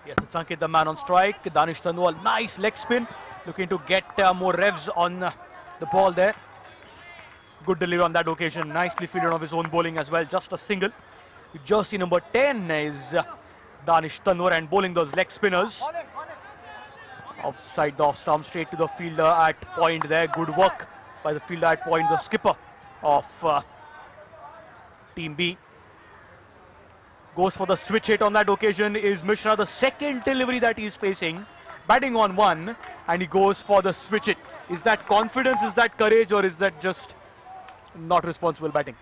Yes, it's Ankit, the man on strike. Danish Tanwar, nice leg spin, looking to get more revs on the ball there. Good delivery on that occasion, nicely fielded of his own bowling as well, just a single. Jersey number 10 is Danish Tanwar, and bowling those leg spinners. Outside the off stump, straight to the fielder at point there. Good work by the fielder at point, the skipper of Team B. Goes for the switch hit on that occasion is Mishra, the second delivery that he is facing. Batting on 1, and he goes for the switch hit. Is that confidence, is that courage, or is that just not responsible batting?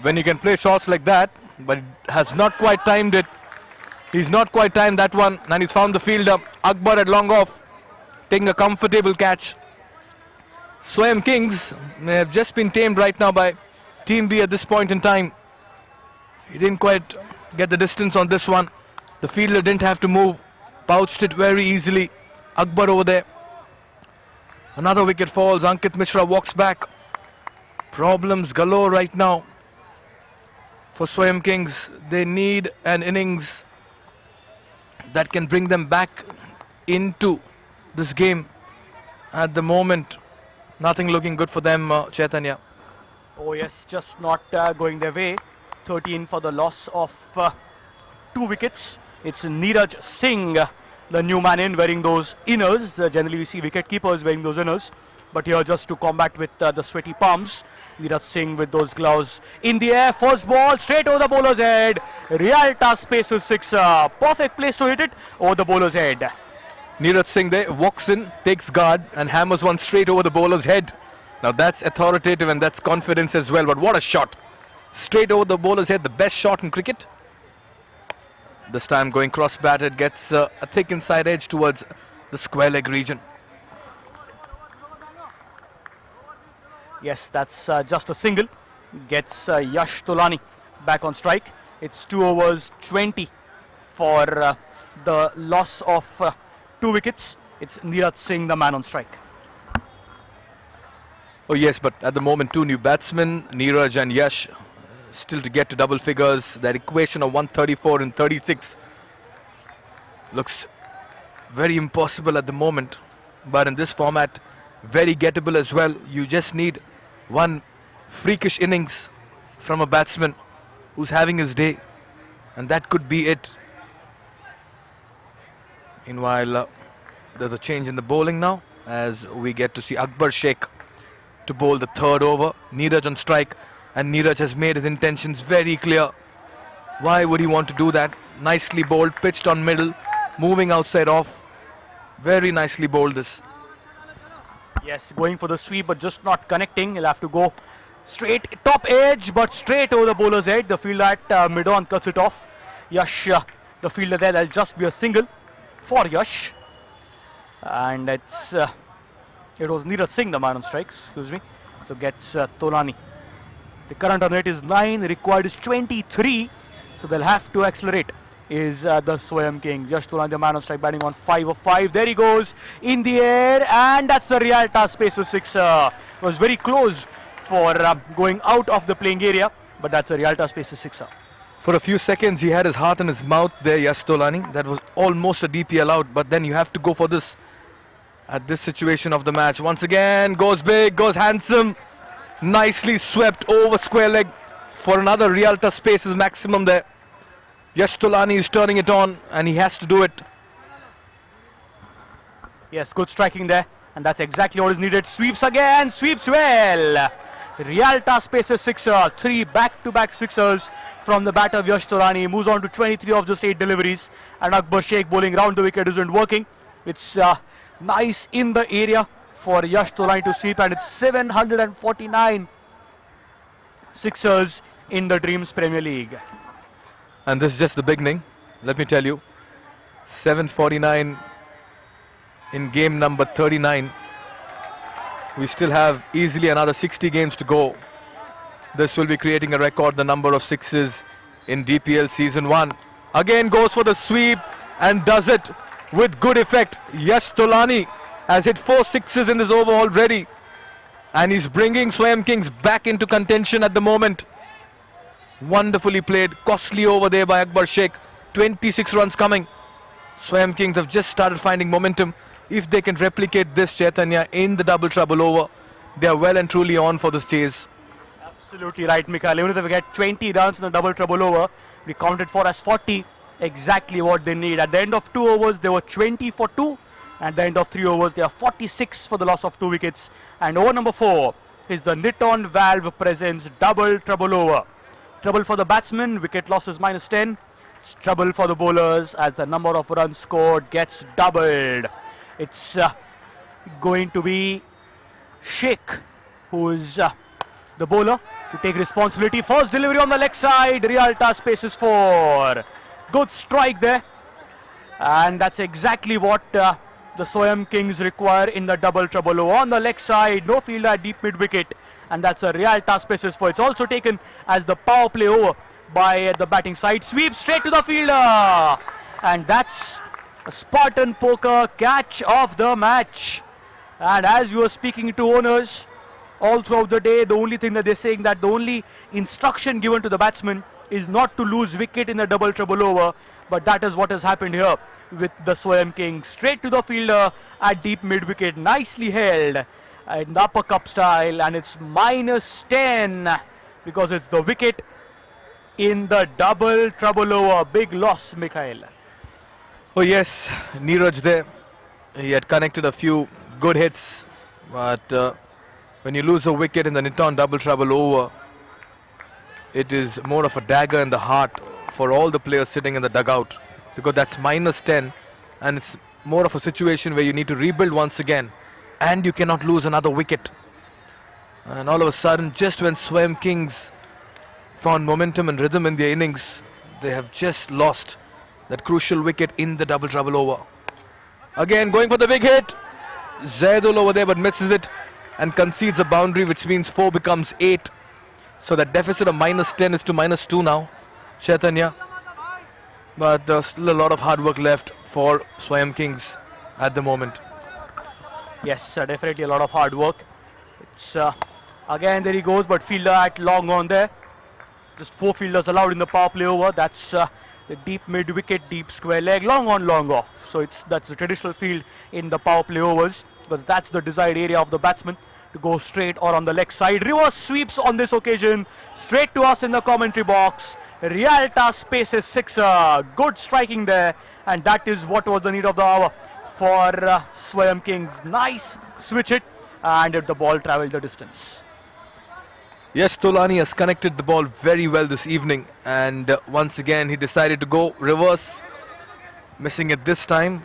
When he can play shots like that, but has not quite timed it. He's not quite timed that one, and he's found the fielder. Akbar at long off, taking a comfortable catch. Swayam Kings have just been tamed right now by Team B at this point in time. He didn't quite get the distance on this one. The fielder didn't have to move, pouched it very easily. Akbar over there. Another wicket falls. Ankit Mishra walks back. Problems galore right now for Swayam Kings. They need an innings that can bring them back into this game. At the moment, nothing looking good for them, Chaitanya. Oh yes, just not going their way. 13 for the loss of 2 wickets. It's Neeraj Singh, the new man in, wearing those inners. Generally we see wicket keepers wearing those inners, but here just to combat with the sweaty palms, Neeraj Singh with those gloves in the air. First ball straight over the bowler's head. Realta spaces sixer. Perfect place to hit it over the bowler's head. Neeraj Singh there walks in, takes guard and hammers one straight over the bowler's head. Now that's authoritative and that's confidence as well, but what a shot. Straight over the bowler's head, the best shot in cricket. This time going cross-batted, gets a thick inside edge towards the square leg region. Yes, that's just a single. Gets Yash Tolani back on strike. It's 2 overs 20 for the loss of 2 wickets. It's Neeraj Singh, the man on strike. Oh yes, but at the moment 2 new batsmen, Neeraj and Yash, still to get to double figures. That equation of 134 and 36 looks very impossible at the moment, but in this format very gettable as well. You just need one freakish innings from a batsman who's having his day, and that could be it. Meanwhile, there's a change in the bowling now as we get to see Akbar Sheikh to bowl the 3rd over. Neeraj on strike, and Neeraj has made his intentions very clear. Why would he want to do that? Nicely bowled, pitched on middle, moving outside off. Very nicely bowled this. Yes, going for the sweep but just not connecting. He'll have to go straight top edge but straight over the bowler's head. The fielder at mid-on cuts it off. Yash, the fielder there, that'll just be a single for Yash. And it was Neeraj Singh, the man on strikes, excuse me. So gets Tolani. The current run rate is 9, required is 23. So they'll have to accelerate. Is the Swayam King. Yash Tolani, the man on strike, batting on 5 of 5. There he goes in the air, and that's a Realta spacer sixer. Was very close for going out of the playing area, but that's a Realta spacer sixer. For a few seconds he had his heart in his mouth there, Yash Tolani. That was almost a DPL out, but then you have to go for this at this situation of the match. Once again goes big, goes handsome, nicely swept over square leg for another Realta spaces maximum there. Yash Tolani is turning it on and he has to do it. Yes, good striking there, and that's exactly what is needed. Sweeps again, sweeps well. Realta spaces sixer, 3 back-to-back sixers from the bat of Yash Tolani. Moves on to 23 of just 8 deliveries, and Akbar Sheikh bowling round the wicket isn't working. It's nice in the area for Yash Tolani to sweep, and it's 749 sixers in the Dreams Premier League. And this is just the beginning, let me tell you. 749 in game number 39. We still have easily another 60 games to go. This will be creating a record, the number of sixes in DPL Season 1. Again goes for the sweep and does it with good effect. Yash Tolani has hit 4 sixes in this over already, and he's bringing Swayam Kings back into contention at the moment. Wonderfully played, costly over there by Akbar Sheikh. 26 runs coming. Swayam Kings have just started finding momentum. If they can replicate this, Chaitanya, in the double trouble over, they are well and truly on for this chase. Absolutely right, Mikhail. Even if they get 20 runs in the double trouble over, we counted for as 40, exactly what they need. At the end of 2 overs, they were 20 for 2. At the end of 3 overs, they are 46 for the loss of 2 wickets. And over number 4 is the Niton Valve Presents double trouble over. Trouble for the batsmen, wicket losses -10. It's trouble for the bowlers as the number of runs scored gets doubled. It's going to be Sheikh who is the bowler to take responsibility. First delivery on the leg side, Realta spaces 4. Good strike there, and that's exactly what the Swayam Kings require in the double trouble over. On the leg side, no fielder at deep mid wicket, and that's a Realta spaces 4. It's also taken as the power play over by the batting side. Sweep straight to the fielder, and that's a Spartan Poker catch of the match. And as you were speaking to owners all throughout the day, the only thing that they're saying, that the only instruction given to the batsman is not to lose wicket in a double trouble over, but that is what has happened here with the Swayam Kings. Straight to the fielder at deep mid wicket, nicely held in the upper cup style, and it's -10 because it's the wicket in the double trouble over. Big loss, Mikhail. Oh yes, Neeraj there. He had connected a few good hits, but when you lose a wicket in the Nitton double trouble over, it is more of a dagger in the heart for all the players sitting in the dugout, because that's -10, and it's more of a situation where you need to rebuild once again, and you cannot lose another wicket. And all of a sudden, just when Swayam Kings found momentum and rhythm in their innings, they have just lost that crucial wicket in the double trouble over. Again going for the big hit, Zaidul over there, but misses it and concedes a boundary, which means 4 becomes 8. So that deficit of -10 is to -2 now, Chaitanya. But there's still a lot of hard work left for Swayam Kings at the moment. Yes, definitely a lot of hard work. It's again there he goes, but fielder at long on there. Just 4 fielders allowed in the power play over. That's the deep mid wicket, deep square leg, long on, long off. So that's the traditional field in the power play overs, because that's the desired area of the batsman to go straight or on the leg side. Reverse sweeps on this occasion, straight to us in the commentary box. Rialta spaces 6. Good striking there, and that is what was the need of the hour for Swayam Kings. Nice switch hit, and the ball travelled the distance. Yes, Tolani has connected the ball very well this evening, and once again he decided to go reverse, missing it this time,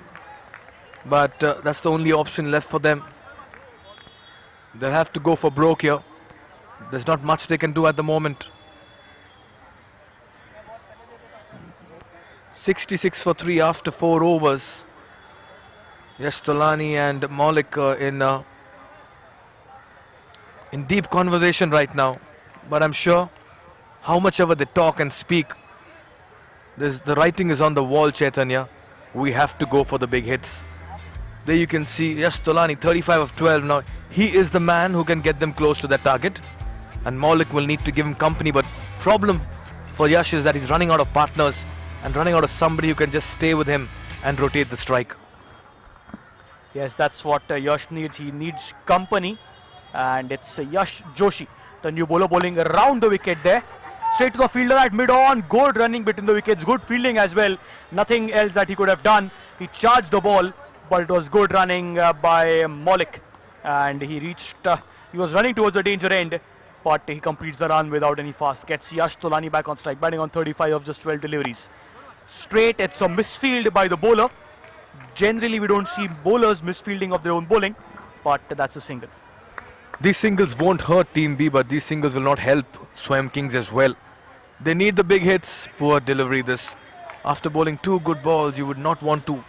but that's the only option left for them. They'll have to go for broke here. There's not much they can do at the moment. 66 for 3 after 4 overs. Yes, Tolani and Maulik in deep conversation right now, but I'm sure how much ever they talk and speak, the writing is on the wall, Chaitanya. We have to go for the big hits. There you can see, yes, Tolani 35 of 12 now. He is the man who can get them close to that target, and Maulik will need to give him company, but problem for Yash is that he's running out of partners and running out of somebody who can just stay with him and rotate the strike. Yes, that's what Yash needs. He needs company, and it's Yash Joshi, the new bowler, bowling around the wicket there. Straight to the fielder at mid-on. Good running between the wickets. Good fielding as well. Nothing else that he could have done. He charged the ball, but it was good running by Maulik, and he reached. He was running towards the danger end, but he completes the run without any fast. Gets Yash Tolani back on strike, batting on 35 of just 12 deliveries. Straight, it's a misfield by the bowler. Generally, we don't see bowlers misfielding of their own bowling, but that's a single. These singles won't hurt Team B, but these singles will not help Swayam Kings as well. They need the big hits. Poor delivery this. After bowling 2 good balls, you would not want to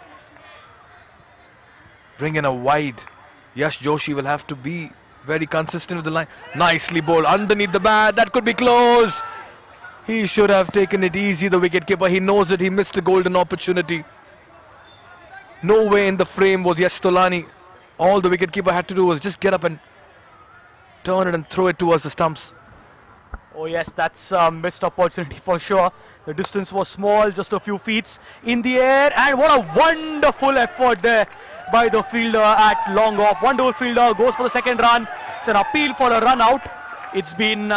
bring in a wide. Yash Joshi will have to be very consistent with the line. Nicely bowled underneath the bat. That could be close. He should have taken it easy, the wicketkeeper. He knows it. He missed a golden opportunity. No way in the frame was Yash Tolani. All the wicketkeeper had to do was just get up and turn it and throw it towards the stumps. Oh yes, that's a missed opportunity for sure. The distance was small, just a few feet in the air, and what a wonderful effort there by the fielder at long off. Wonderful fielder, goes for the second run. It's an appeal for a run out. It's been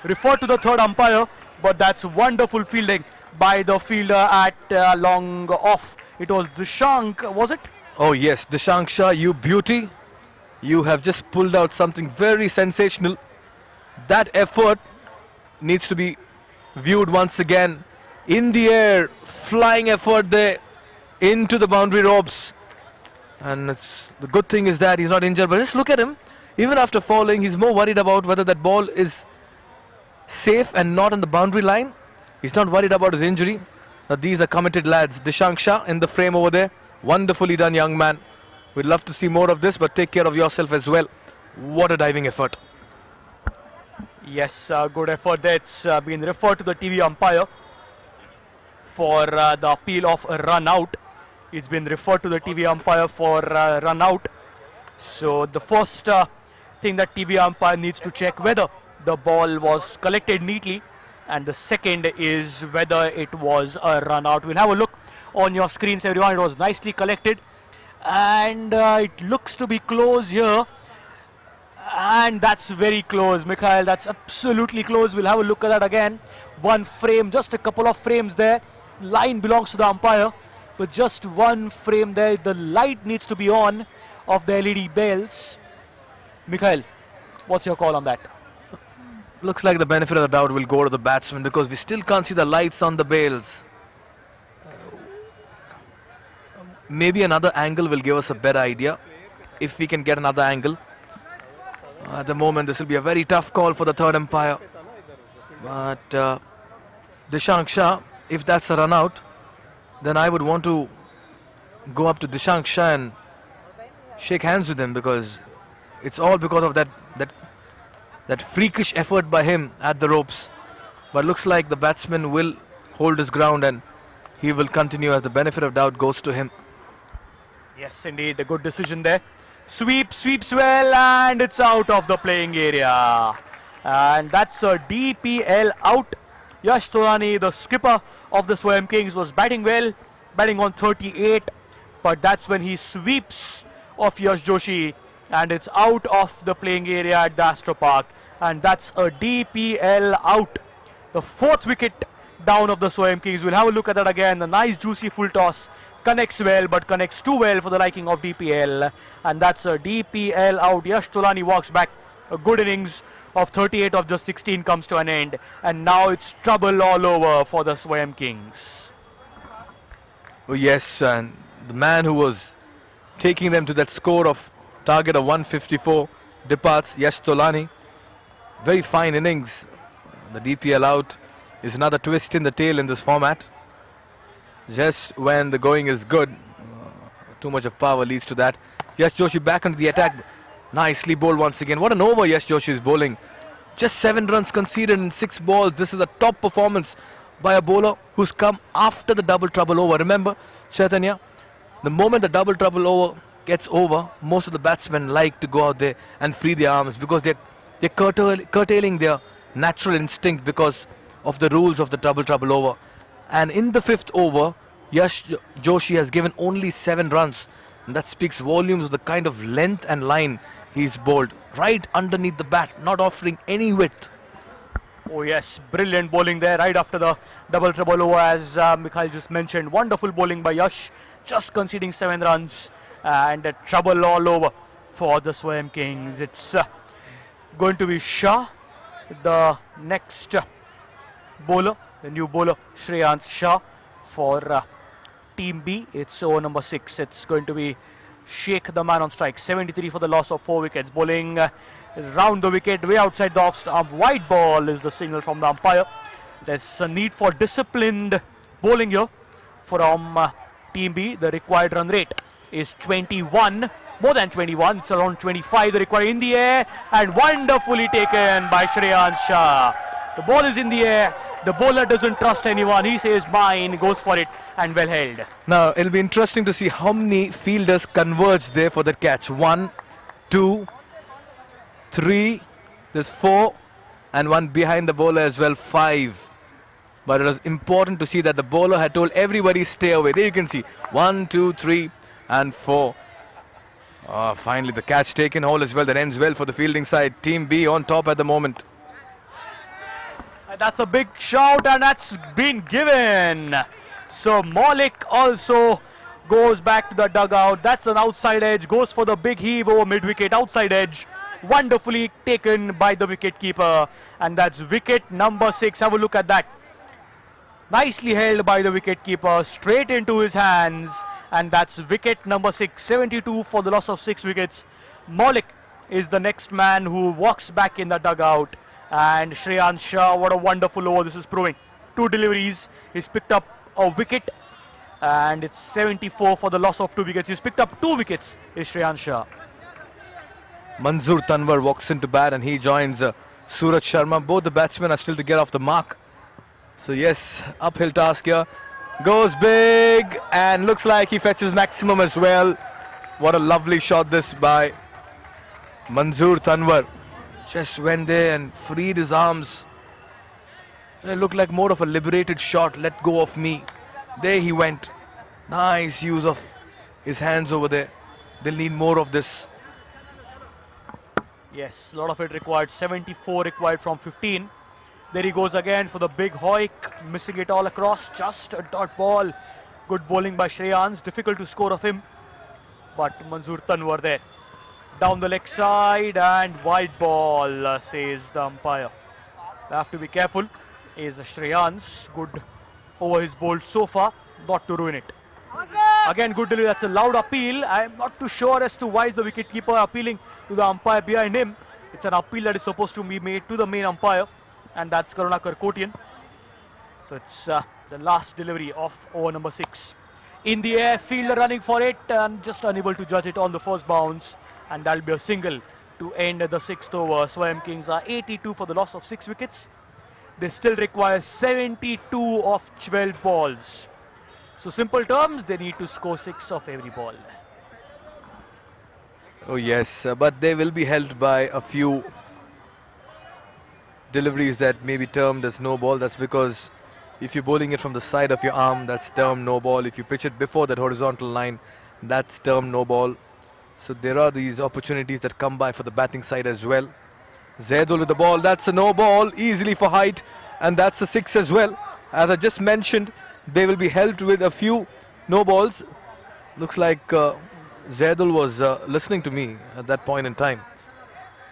referred to the third umpire, but that's wonderful fielding by the fielder at long off. It was Dishank, was it? Oh yes, Dishank Shah, you beauty. You have just pulled out something very sensational. That effort needs to be viewed once again. In the air, flying effort there into the boundary ropes. And the good thing is that he's not injured, but just look at him. Even after falling, he's more worried about whether that ball is safe and not on the boundary line. He's not worried about his injury. Now these are committed lads. Dishank Shah in the frame over there. Wonderfully done, young man. We'd love to see more of this, but take care of yourself as well. What a diving effort. Yes, good effort there. It's been referred to the TV umpire for the appeal of a run out. It's been referred to the TV umpire for run out. So the first thing that TV umpire needs to check whether the ball was collected neatly and the second is whether it was a run out. We'll have a look on your screens, everyone. It was nicely collected, and it looks to be close here. And that's very close, Mikhail. That's absolutely close. We'll have a look at that again. One frame, just a couple of frames there. Line belongs to the umpire, but just one frame there. The light needs to be on of the LED bells. Mikhail, what's your call on that? Looks like the benefit of the doubt will go to the batsman because we still can't see the lights on the bails. Maybe another angle will give us a better idea if we can get another angle. At the moment, this will be a very tough call for the third umpire. But Dishank Shah, if that's a run out, then I would want to go up to Dishank Shah and shake hands with him, because it's all because of that freakish effort by him at the ropes. But looks like the batsman will hold his ground and he will continue, as the benefit of doubt goes to him. Yes, indeed, a good decision there. Sweeps well, and it's out of the playing area. And that's a DPL out. Yash Tolani, the skipper of the Swayam Kings, was batting well, batting on 38. But that's when he sweeps off Yash Joshi, and it's out of the playing area at the Astro Park. And that's a DPL out. The fourth wicket down of the Swayam Kings. We'll have a look at that again. The nice juicy full toss. Connects well, but connects too well for the liking of DPL, and that's a DPL out. Yash Tolani walks back. A good innings of 38 of just 16 comes to an end, and now it's trouble all over for the Swayam Kings. Oh yes, and the man who was taking them to that score of target of 154 departs, Yash Tolani. Very fine innings. The DPL out is another twist in the tail in this format. Just when the going is good, too much of power leads to that. Yash Joshi back into the attack. Nicely bowled once again. What an over Yash Joshi is bowling. Just 7 runs conceded in 6 balls. This is a top performance by a bowler who's come after the double trouble over. Remember, Chaitanya, the moment the double trouble over gets over, most of the batsmen like to go out there and free their arms, because they're curtailing their natural instinct because of the rules of the double trouble over. And in the 5th over, Yash Joshi has given only 7 runs. And that speaks volumes of the kind of length and line he's bowled. Right underneath the bat, not offering any width. Oh yes, brilliant bowling there right after the double trouble over, as Mikhail just mentioned. Wonderful bowling by Yash, just conceding 7 runs, and trouble all over for the Swayam Kings. It's going to be Shah, the next bowler. The new bowler, Shreyans Shah, for Team B. It's over number 6. It's going to be Sheikh, the man on strike. 73 for the loss of 4 wickets. Bowling round the wicket, way outside the off stump. White ball is the signal from the umpire. There's a need for disciplined bowling here from Team B. The required run rate is 21. More than 21. It's around 25. The required in the air, and wonderfully taken by Shreyans Shah. The ball is in the air. The bowler doesn't trust anyone. He says mine, goes for it, and well held. Now it'll be interesting to see how many fielders converge there for that catch. 1, 2, 3, there's 4, and one behind the bowler as well, 5. But it was important to see that the bowler had told everybody stay away. There you can see 1, 2, 3, and 4. Finally the catch taken. All is well that ends well for the fielding side. Team B on top at the moment. That's a big shout, and that's been given. So Maulik also goes back to the dugout. That's an outside edge. Goes for the big heave over mid-wicket. Outside edge. Wonderfully taken by the wicket-keeper. And that's wicket number 6. Have a look at that. Nicely held by the wicket-keeper. Straight into his hands. And that's wicket number 6. 72 for the loss of 6 wickets. Maulik is the next man who walks back in the dugout. And Shreyans Shah, what a wonderful over this is proving. 2 deliveries, he's picked up a wicket, and it's 74 for the loss of 2 wickets. He's picked up 2 wickets, is Shreyans Shah. Manzoor Tanwar walks into bat, and he joins Suraj Sharma. Both the batsmen are still to get off the mark. So yes, uphill task here. Goes big, and looks like he fetches maximum as well. What a lovely shot this by Manzoor Tanwar. Just went there and freed his arms. It looked like more of a liberated shot. Let go of me. There he went. Nice use of his hands over there. They'll need more of this. Yes, a lot of it required. 74 required from 15. There he goes again for the big hoik, missing it all across. Just a dot ball. Good bowling by Shreyans. Difficult to score of him, but Manzoor Tanwar there. Down the leg side and wide ball, says the umpire. They have to be careful. Is Shreyans good over his bowl so far, not to ruin it. Again, good delivery. That's a loud appeal. I am not too sure as to why is the wicketkeeper appealing to the umpire behind him. It's an appeal that is supposed to be made to the main umpire, and that's Karunakar Kotian. So it's the last delivery of over number 6. In the air, fielder running for it and just unable to judge it on the first bounce, and that'll be a single to end the 6th over. Swayam Kings are 82 for the loss of 6 wickets. They still require 72 of 12 balls. So simple terms, they need to score 6 of every ball. Oh yes, but they will be held by a few deliveries that may be termed as no ball. That's because if you're bowling it from the side of your arm, that's termed no ball. If you pitch it before that horizontal line, that's termed no ball. So there are these opportunities that come by for the batting side as well. Zaidul with the ball, that's a no ball, easily for height, and that's a 6 as well. As I just mentioned, they will be helped with a few no balls. Looks like Zaidul was listening to me at that point in time.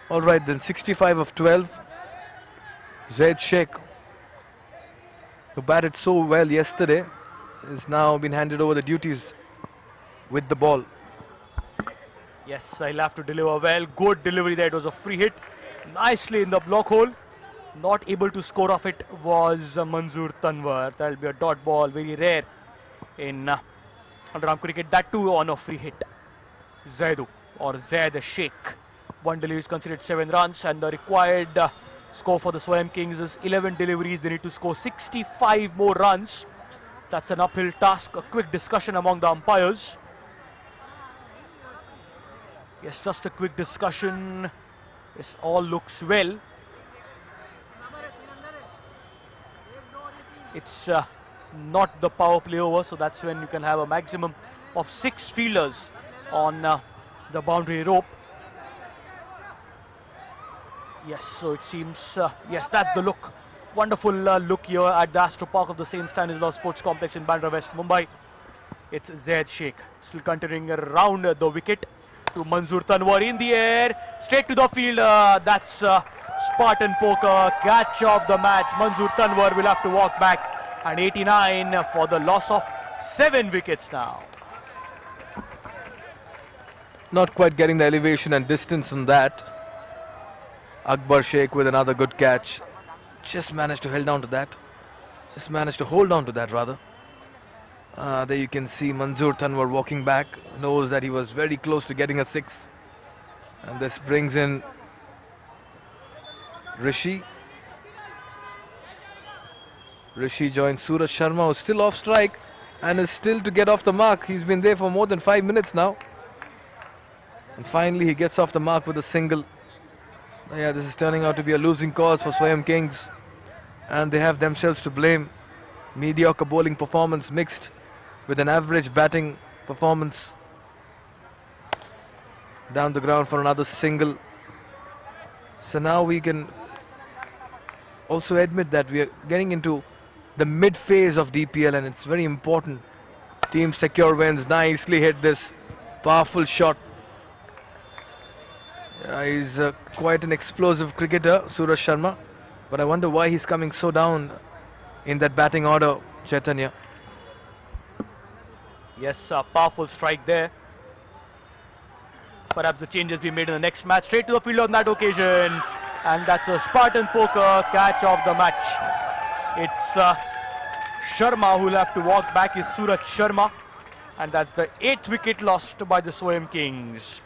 Alright then, 65 of 12. Zaid Sheikh, who batted so well yesterday, has now been handed over the duties with the ball. Yes, I'll have to deliver well. Good delivery there. It was a free hit. Nicely in the block hole. Not able to score off it was Manzoor Tanwar. That'll be a dot ball. Very rare in underarm cricket. That too on a free hit. Zaidu or Zaid Sheikh. One delivery is considered 7 runs, and the required score for the Swayam Kings is 11 deliveries. They need to score 65 more runs. That's an uphill task. A quick discussion among the umpires. Yes, just a quick discussion. Yes, all looks well. It's not the power play over, so that's when you can have a maximum of 6 fielders on the boundary rope. Yes, so it seems, yes, that's the look. Wonderful look here at the Astro Park of the St. Stanislaus Sports Complex in Bandra West, Mumbai. It's Zaid Sheikh still continuing around the wicket to Manzoor Tanwar in the air, straight to the fielder. That's Spartan Poker, catch of the match. Manzoor Tanwar will have to walk back, and 89 for the loss of 7 wickets now. Not quite getting the elevation and distance on that. Akbar Sheikh with another good catch. Just managed to hold on to that. Rather. There you can see Manzoor Tanwar walking back. Knows that he was very close to getting a 6. And this brings in Rishi. Rishi joins Suraj Sharma, who's still off strike and is still to get off the mark. He's been there for more than 5 minutes now. And finally he gets off the mark with a single. Yeah, this is turning out to be a losing cause for Swayam Kings, and they have themselves to blame. Mediocre bowling performance mixed with an average batting performance. Down the ground for another single. So now we can also admit that we are getting into the mid phase of DPL, and it's very important. Team secure wins. Nicely hit this powerful shot. He's quite an explosive cricketer, Suraj Sharma, but I wonder why he's coming so down in that batting order, Chaitanya. Yes, a powerful strike there. Perhaps the changes be made in the next match. Straight to the field on that occasion, and that's a Spartan Poker catch of the match. It's Sharma who will have to walk back, is Suraj Sharma, and that's the 8th wicket lost by the Swayam Kings.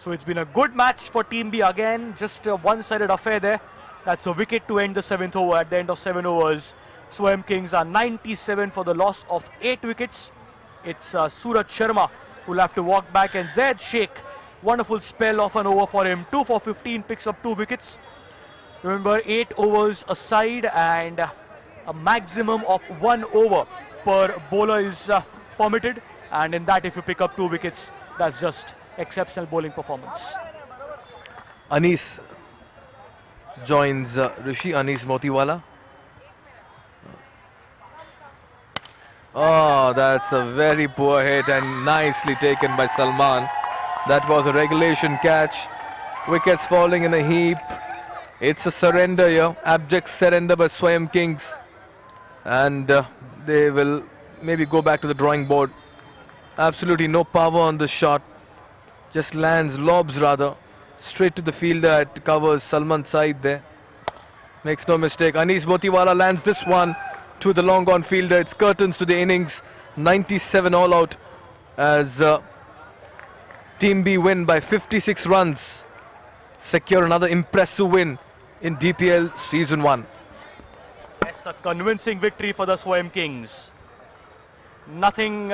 So it's been a good match for Team B again, just a one-sided affair there. That's a wicket to end the 7th over. At the end of 7 overs, Swayam Kings are 97 for the loss of 8 wickets. It's Suraj Sharma who will have to walk back, and Zaid Sheikh, wonderful spell of an over for him. 2 for 15, picks up 2 wickets. Remember, 8 overs aside, and a maximum of 1 over per bowler is permitted, and in that if you pick up 2 wickets, that's just exceptional bowling performance. Anis joins Rishi, Anis Motiwala. Oh, that's a very poor hit and nicely taken by Salman. That was a regulation catch. Wickets falling in a heap. It's a surrender here, abject surrender by Swayam Kings. And they will maybe go back to the drawing board. Absolutely no power on the shot. Just lobs rather, straight to the fielder at covers Salman's side there. Makes no mistake. Anis Motiwala lands this one to the long on fielder. It's curtains to the innings. 97 all out as Team B win by 56 runs. Secure another impressive win in DPL Season 1. Yes, a convincing victory for the Swayam Kings. Nothing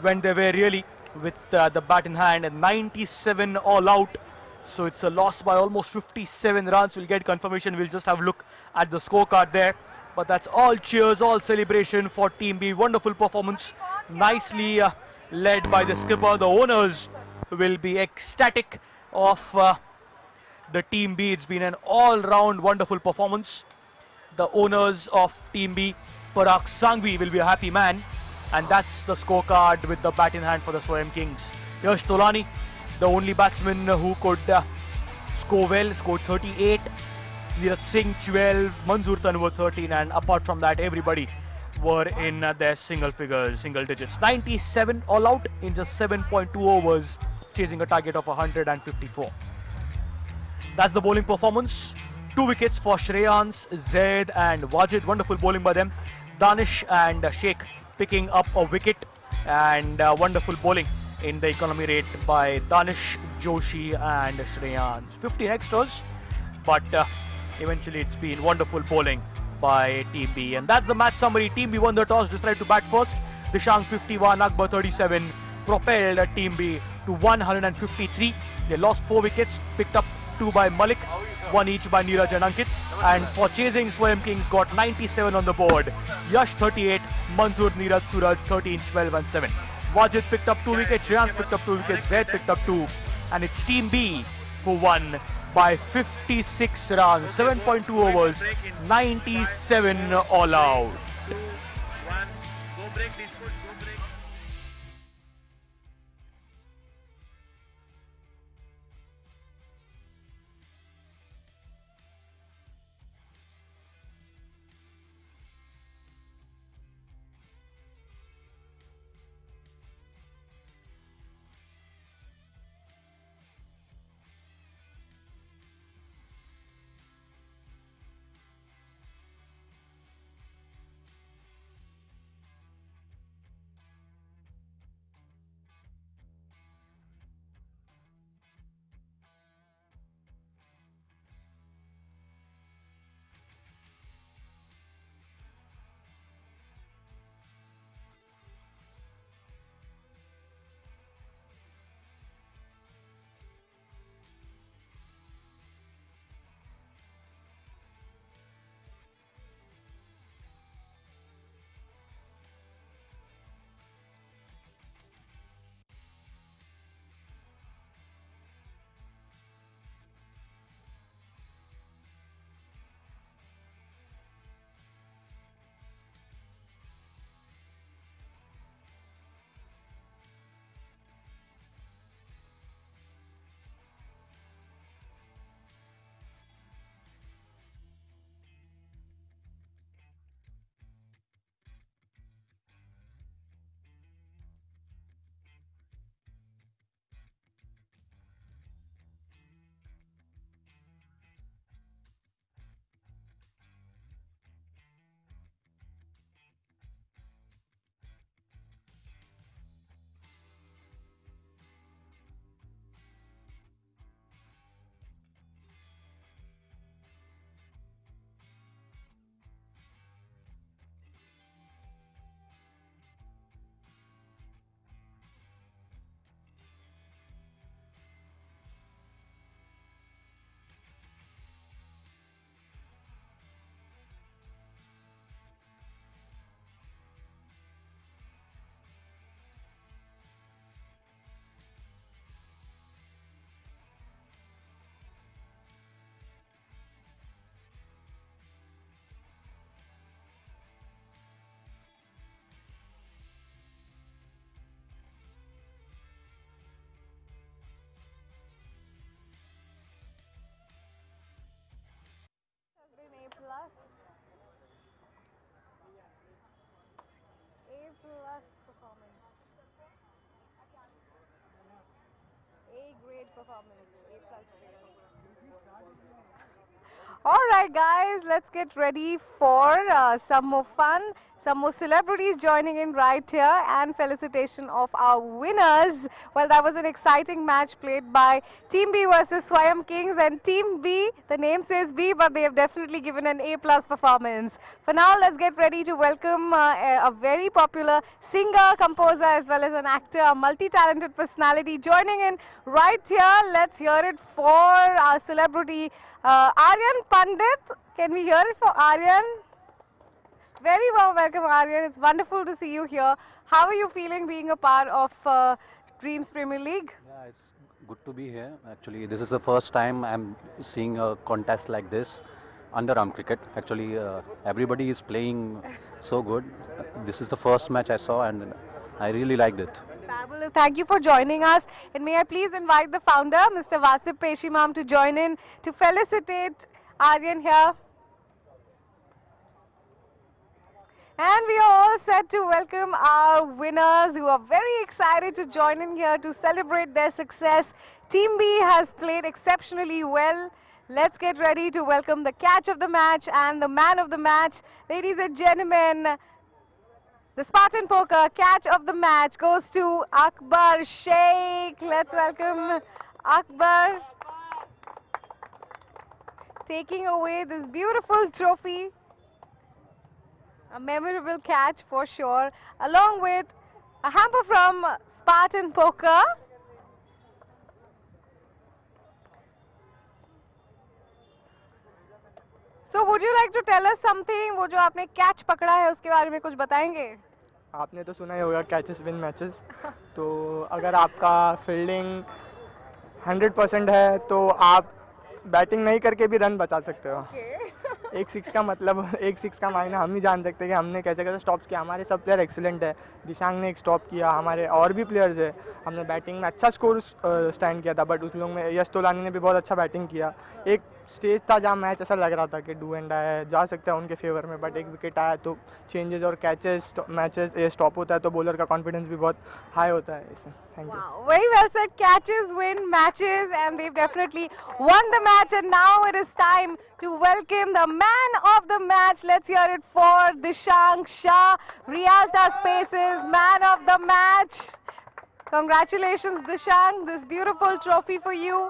went their way really with the bat in hand, and 97 all out. So it's a loss by almost 57 runs. We'll get confirmation. We'll just have a look at the scorecard there. But that's all cheers, all celebration for Team B. Wonderful performance. Nicely led by the skipper. The owners will be ecstatic of the Team B. It's been an all-round wonderful performance. The owners of Team B, Parag Sangvi, will be a happy man. And that's the scorecard with the bat in hand for the Swayam Kings. Yash Tolani, the only batsman who could score well, scored 38. Neeraj Singh 12, Manzoor Tanwar 13, and apart from that, everybody were in their single figures, single digits. 97 all out in just 7.2 overs, chasing a target of 154. That's the bowling performance. 2 wickets for Shreyans, Zaid, and Wajid. Wonderful bowling by them. Danish and Sheikh picking up a wicket, and wonderful bowling in the economy rate by Danish, Joshi, and Shreyans. 15 extras, but eventually it's been wonderful bowling by Team B. And that's the match summary. Team B won the toss, decided to bat first. Dishang 51, Akbar 37 propelled Team B to 153. They lost 4 wickets, picked up 2 by Malik, 1 each by Neeraj and Ankit. And for chasing, Swayam Kings got 97 on the board. Yash 38, Manzoor, Neeraj, Suraj 13, 12 and 7. Wajid picked up 2 wickets, Shreyans picked up 2 wickets, Zaid picked up 2. And it's Team B who won by 56 runs, 7.2 overs, 97 all out. plus performance. A grade performance. A plus grade. Alright guys, let's get ready for some more fun, some more celebrities joining in right here, and felicitation of our winners. Well, that was an exciting match played by Team B versus Swayam Kings, and Team B, the name says B, but they have definitely given an A plus performance. For now, let's get ready to welcome a very popular singer, composer, as well as an actor, a multi-talented personality joining in right here. Let's hear it for our celebrity Aryan Pandit. Can we hear it for Aryan? Very warm welcome, Aryan. It's wonderful to see you here. How are you feeling being a part of Dreams Premier League? Yeah, it's good to be here. Actually, this is the first time I'm seeing a contest like this under-arm cricket. Actually, everybody is playing so good. This is the first match I saw and I really liked it. Fabulous. Thank you for joining us. And may I please invite the founder, Mr. Vasip Peshimam, to join in to felicitate Aryan here. And we are all set to welcome our winners who are very excited to join in here to celebrate their success. Team B has played exceptionally well. Let's get ready to welcome the catch of the match and the man of the match. Ladies and gentlemen, the Spartan Poker catch of the match goes to Akbar Sheikh. Let's welcome Akbar, taking away this beautiful trophy. A memorable catch for sure, along with a hamper from Spartan Poker. So would you like to tell us something? वो जो आपने catch पकड़ा है उसके बारे में कुछ बताएंगे? आपने तो सुना ही होगा कैचेस विन मैचेस, तो अगर आपका फील्डिंग 100% है तो आप बैटिंग नहीं करके भी रन बचा सकते हो। एक सिक्स का मतलब, एक सिक्स का मायना हम ही जान सकते हैं कि हमने कैसे कैसे स्टॉप किया। हमारे सब प्लेयर एक्सीलेंट है, दिशांग ने एक स्टॉप किया, हमारे और भी प्लेयर्स है, हमने बैटिंग में अच्छा स्कोर स्टैंड किया था, बट उस लोग में यश तोलानी ने भी बहुत अच्छा बैटिंग किया। एक स्टेज था जहाँ मैच ऐसा लग रहा था कि डू एंड डाई जा सकता है उनके फेवर में, बट एक विकेट आया तो चेंजेस और कैचेस मैचेस ये स्टॉप होता है तो बॉलर का कॉन्फिडेंस भी बहुत हाई होता है इससे। Thank you. Very well said. Catches win matches, and they've definitely won the match. And now it is time to welcome the man of the match. Let's hear it for Dishang Shah, Rialta Spaces man of the match. Congratulations, Dishang. This beautiful trophy for you,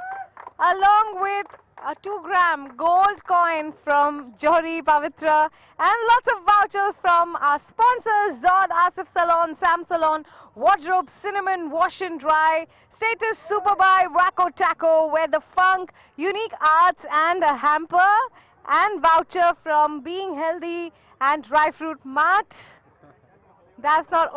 along with a 2-gram gold coin from Johri Pavitra, and lots of vouchers from our sponsors, Zod, Asif Salon, Sam Salon, Wardrobe, Cinnamon, Wash and Dry, Status, Superbuy, Wacko Taco, Wear the Funk, Unique Arts, and a hamper and voucher from Being Healthy and Dry Fruit Mart. That's not all.